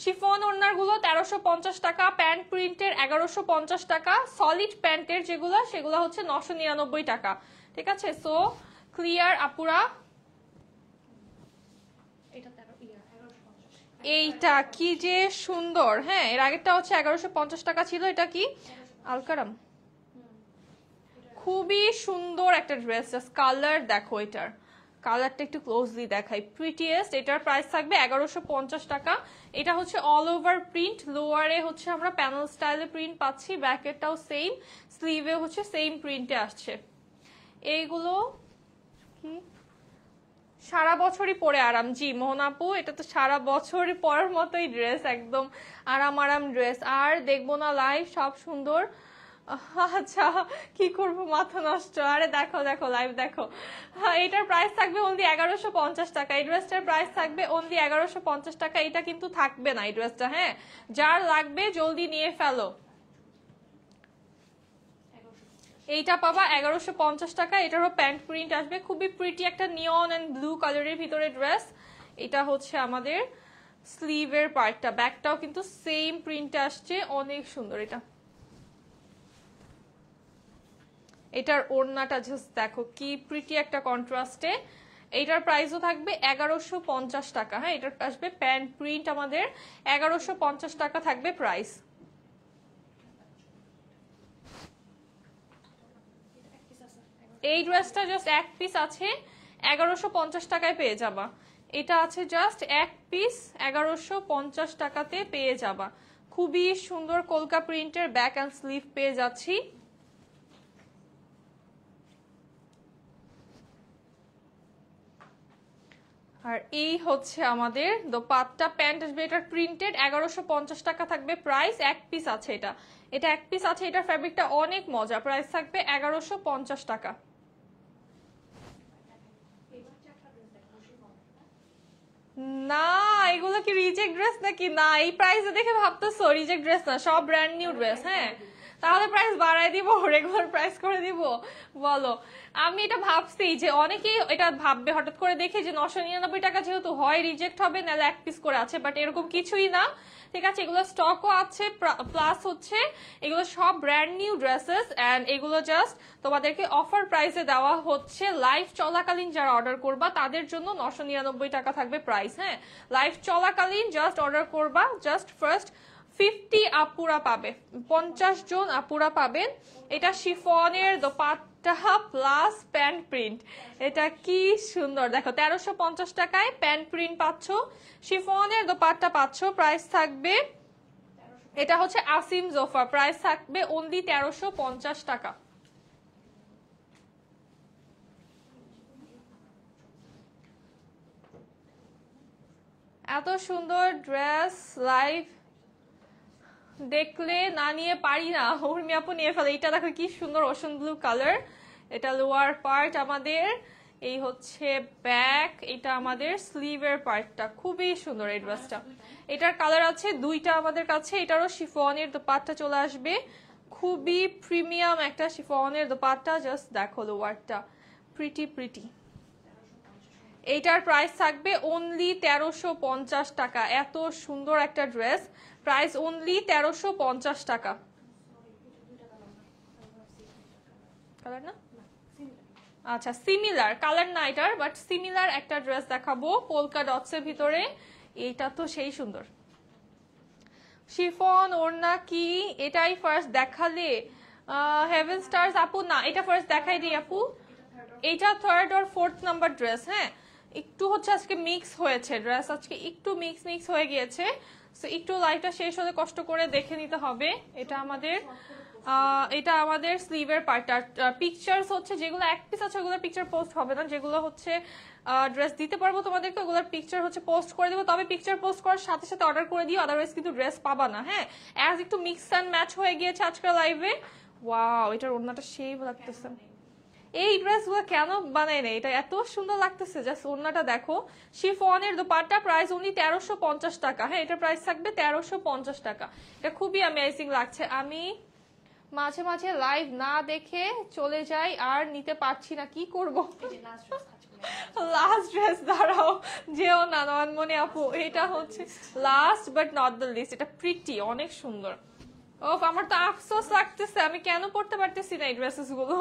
শিফন ওড়নার গুলো 1350 টাকা, প্যান্ট প্রিন্টের 1150 টাকা, সলিড প্যান্টের যেগুলো সেগুলো হচ্ছে 999 টাকা। ঠিক আছে, সো ক্লিয়ার আপুরা? এইটা কি যে সুন্দর, হ্যাঁ এর আগেরটা হচ্ছে 1150 টাকা ছিল, এটা কি আলকারাম, খুবই সুন্দর একটা ড্রেস। জাস্ট কালার দেখো, এটার কালারটা একটু ক্লোজলি দেখাই, প্রিটিয়েস্ট। এটার প্রাইস থাকবে 1150 টাকা। এটা হচ্ছে অল ওভার প্রিন্ট, লোয়ারে হচ্ছে আমরা প্যানেল স্টাইলে প্রিন্ট পাচ্ছি, ব্যাকেটটাও সেম, স্লিভে হচ্ছে সেম প্রিন্টে আসছে। এইগুলো কি সারা বছরই পরে আরাম। জি মোহন আপু, এটা তো সারা বছরই পরার মতোই ড্রেস, একদম আরাম আরাম ড্রেস। আর দেখবো না লাইভ, সব সুন্দর। আচ্ছা কি করবো, মাথা নষ্ট। আরে দেখো দেখো লাইভ দেখো। এটার প্রাইস থাকবে অনলি 1150 টাকা। এই ড্রেসটার প্রাইস থাকবে অনলি 1150 টাকা। এটা কিন্তু থাকবে না এই ড্রেসটা, হ্যাঁ যার লাগবে জলদি নিয়ে ফেলো। এইটা পাবা 1150 টাকা। এটারও প্যান্ট প্রিন্ট আসবে, খুবই প্রিটি একটা নিয়ন এন্ড ব্লু কালারের ভিতরে ড্রেস। এটা হচ্ছে আমাদের স্লিভের পার্টটা, ব্যাকটাও কিন্তু সেম প্রিন্টে আসছে, অনেক সুন্দর। এটার ওড়নাটা জাস্ট দেখো কি প্রিটি একটা কন্ট্রাস্টে। এটার প্রাইসও থাকবে 1150 টাকা। হ্যাঁ এটার আসবে প্যান্ট প্রিন্ট, আমাদের 1150 টাকা থাকবে প্রাইস। এই ড্রেসটা জাস্ট এক পিস আছে, 1150 টাকায় পেয়ে যাবা। এটা আছে জাস্ট এক পিস, 1150 টাকাতে পেয়ে যাবা। খুবই সুন্দর কলকা প্রিন্টের ব্যাক অ্যান্ড স্লিভ পেয়ে যাচ্ছি। আর এই হচ্ছে আমাদের দোপাট্টা, প্যান্ট আসবে এটার প্রিন্টেড, 1150 টাকা থাকবে প্রাইস। এক পিস আছে এটা, এটা এক পিস আছে। এটার ফ্যাব্রিকটা অনেক মজা, প্রাইস থাকবে 1150 টাকা। না এগুলো কি রিজেক্ট ড্রেস নাকি? না এই প্রাইসে দেখে ভাবতেছো রিজেক্ট ড্রেস না, সব ব্র্যান্ড নিউ ড্রেস। হ্যাঁ তাহলে প্রাইস বাড়ায় দিব, রেগুলার প্রাইস করে দিব বলো? আমি এটা ভাবছি যে অনেকেই এটা ভাববে হঠাৎ করে দেখে যে 999 টাকা যেহেতু হয় রিজেক্ট হবে, নাহলে এক পিস করে আছে, বাট এরকম কিছুই না। ঠিক আছে, এগুলো স্টকও আছে, প্লাস হচ্ছে এগুলো সব ব্র্যান্ড নিউ ড্রেসেস এন্ড এগুলো জাস্ট তোমাদেরকে অফার প্রাইসে দেওয়া হচ্ছে। লাইভ চলাকালীন যারা অর্ডার করবা তাদের জন্য 999 টাকা থাকবে প্রাইস। হ্যাঁ লাইভ চলাকালীন জাস্ট অর্ডার করবা, জাস্ট ফার্স্ট 50 আপুরা পাবে, 50 জন আপুরা পাবেন। এটা শিফনের দোপাট্টা প্লাস প্যান্ট প্রিন্ট, এটা কি সুন্দর দেখো। 1350 টাকায় প্যান্ট প্রিন্ট পাচ্ছ, শিফনের দোপাট্টা পাচ্ছ। প্রাইস থাকবে, এটা হচ্ছে আসিম জোফা, প্রাইস থাকবে অনলি 1350 টাকা। এত সুন্দর ড্রেস লাইভ দেখলে না নিয়ে পারি না। উর্মি আপু নিয়ে ফেলে। এটা দেখো কি সুন্দর ওশন ব্লু কালার, এটা লোয়ার পার্ট আমাদের, এই হচ্ছে ব্যাক, এটা আমাদের স্লিভের পার্টটা, খুবই সুন্দর এই ড্রেসটা। এটার কালার আছে দুইটা আমাদের কাছে। এটারও শিফনের দোপাট্টা চলে আসবে, খুবই প্রিমিয়াম একটা শিফনের দোপাট্টা। জাস্ট দেখো লোয়ারটা, প্রিটি প্রিটি। এইটার প্রাইস থাকবে অনলি 1350 টাকা। এত সুন্দর একটা ড্রেস, প্রাইস অনলি 1350 টাকা। কালার না, আচ্ছা সিমিলার কালার না এটার, বাট সিমিলার একটা ড্রেস দেখাবো পোলকা ডটস এর ভিতরে। এইটা তো সেই সুন্দর শিফন ওড়না। কি এটাই ফার্স্ট দেখালে হেভেন স্টার্স আপু? না এটা ফার্স্ট দেখাই দিই আপু, এটা থার্ড আর ফোর্থ নাম্বার ড্রেস। হ্যাঁ একটু হচ্ছে আজকে মিক্স হয়েছে ড্রেস, আজকে একটু মিক্স হয়ে গিয়েছে, সো একটু লাইভটা শেষ হলে কষ্ট করে দেখে নিতে হবে। এটা আমাদের স্লিভের পার্টটা। পিকচার্স হচ্ছে যেগুলো এক পিস আছে ওগুলোর পিকচার পোস্ট হবে না, যেগুলো হচ্ছে ড্রেস দিতে পারবো তোমাদেরকে ওগুলোর পিকচার হচ্ছে পোস্ট করে দিব। তবে পিকচার পোস্ট করার সাথে সাথে অর্ডার করে দিও, আদারওয়াইজ কিন্তু ড্রেস পাবা না। হ্যাঁ অ্যাজ একটু মিক্স অ্যান্ড ম্যাচ হয়ে গিয়েছে আজকের লাইভে। ওয়াও এটার ওড়নাটা সেই লাগতেছে। এই ড্রেসগুলো কেন বানায় না, এটা এত সুন্দর লাগতেছে। জাস্ট ওড়নাটা দেখো, শিফনের দোপাট্টা, প্রাইস উনি 1350 টাকা। হ্যাঁ এটা প্রাইস থাকবে 1350 টাকা। এটা খুবই অ্যামেজিং লাগছে। আমি মাঝে মাঝে লাইভ না দেখে চলে যাই আর নিতে পারছি না, কি করব। লাস্ট ড্রেস দাঁড়াও, যেও না নয়নমণি আপু, এটা হচ্ছে last but not the least. এটা প্রিটি, অনেক সুন্দর। ওফ, আমার তো আফসোস লাগতেছে, আমি কেন পড়তে পারতেছি না এই ড্রেসেস গুলো।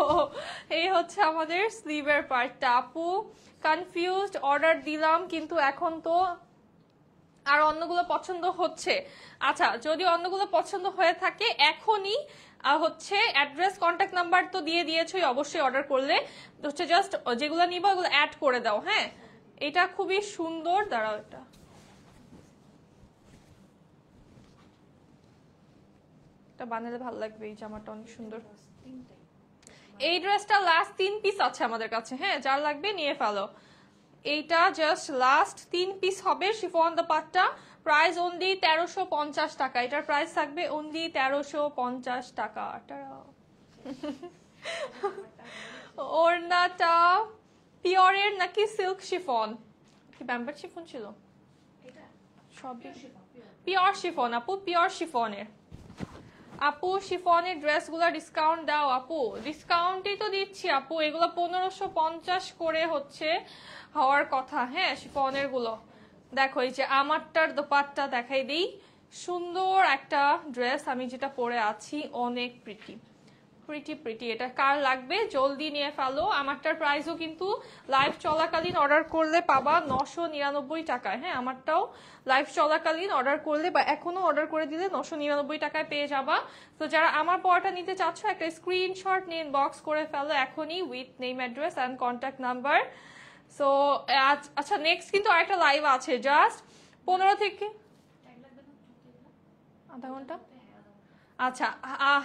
এই হচ্ছে আমাদের স্লিভের পার্টটা। আপু কনফিউজড, অর্ডার দিলাম কিন্তু এখন তো আর অন্যগুলো পছন্দ হচ্ছে। আচ্ছা, যদি অন্যগুলো পছন্দ হয়ে থাকে এখনই হচ্ছে অ্যাড্রেস কন্ট্যাক্ট নাম্বার তো দিয়ে দিয়েছই, অবশ্যই অর্ডার করলে হচ্ছে জাস্ট যেগুলো নিবা ওগুলো অ্যাড করে দাও। হ্যাঁ, এটা খুবই সুন্দর। দাঁড়াও, এটা বানালে ভালো লাগবে, এই জামাটা অনেক সুন্দর। এই ড্রেসটা লাস্ট 3 পিস আছে আমাদের কাছে। হ্যাঁ, যার লাগবে নিয়ে ফেলো। এইটা জাস্ট লাস্ট 3 পিস হবে। শিফন দোপাট্টা, প্রাইস অনলি 1350 টাকা। এটার প্রাইস থাকবে অনলি 1350 টাকা। ওড়নাটা পিওরের নাকি সিল্ক শিফন? কি ব্যাম্বার শিফন ছিল? সবই পিওর শিফন আপু, পিওর শিফনের। আপু শিফনের ড্রেসগুলো ডিসকাউন্ট দাও আপু। ডিসকাউন্টই তো দিচ্ছি আপু, এগুলো 1550 করে হচ্ছে হওয়ার কথা। হ্যাঁ, শিফনের গুলো দেখো। এই যে আমারটার দোপাট্টা দেখাই দিই, সুন্দর একটা ড্রেস আমি যেটা পরে আছি, অনেক প্রিটি প্রিটি প্রিটি। এটা কার লাগবে জলদি নিয়ে ফেলো। আমারটার প্রাইসও কিন্তু লাইভ চলাকালীন অর্ডার করলে পাবা 999 টাকায়। হ্যাঁ, আমারটাও লাইভ চলাকালীন অর্ডার করলে বা এখনো অর্ডার করে দিলে 999 টাকায় পেয়ে যাবা। তো যারা আমার পড়াটা নিতে চাচ্ছ একটা স্ক্রিনশট নিয়ে ইনবক্স করে ফেলো এখনই with name address and contact number. So আচ্ছা, নেক্সট কিন্তু আরেকটা লাইভ আছে জাস্ট 15 থেকে আধা ঘন্টা। আচ্ছা,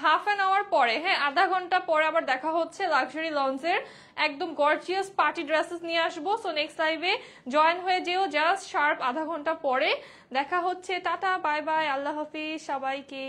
হাফ অ্যান আওয়ার পরে। হ্যাঁ, আধা ঘন্টা পরে আবার দেখা হচ্ছে লাক্সারি লঞ্চের একদম গর্জিয়াস পার্টি ড্রেসেস নিয়ে আসবো। সো নেক্সট লাইভে জয়েন হয়ে যেও জাস্ট শার্প আধা ঘন্টা পরে। দেখা হচ্ছে, টাটা, বাই বাই, আল্লাহ হাফিজ সবাইকে।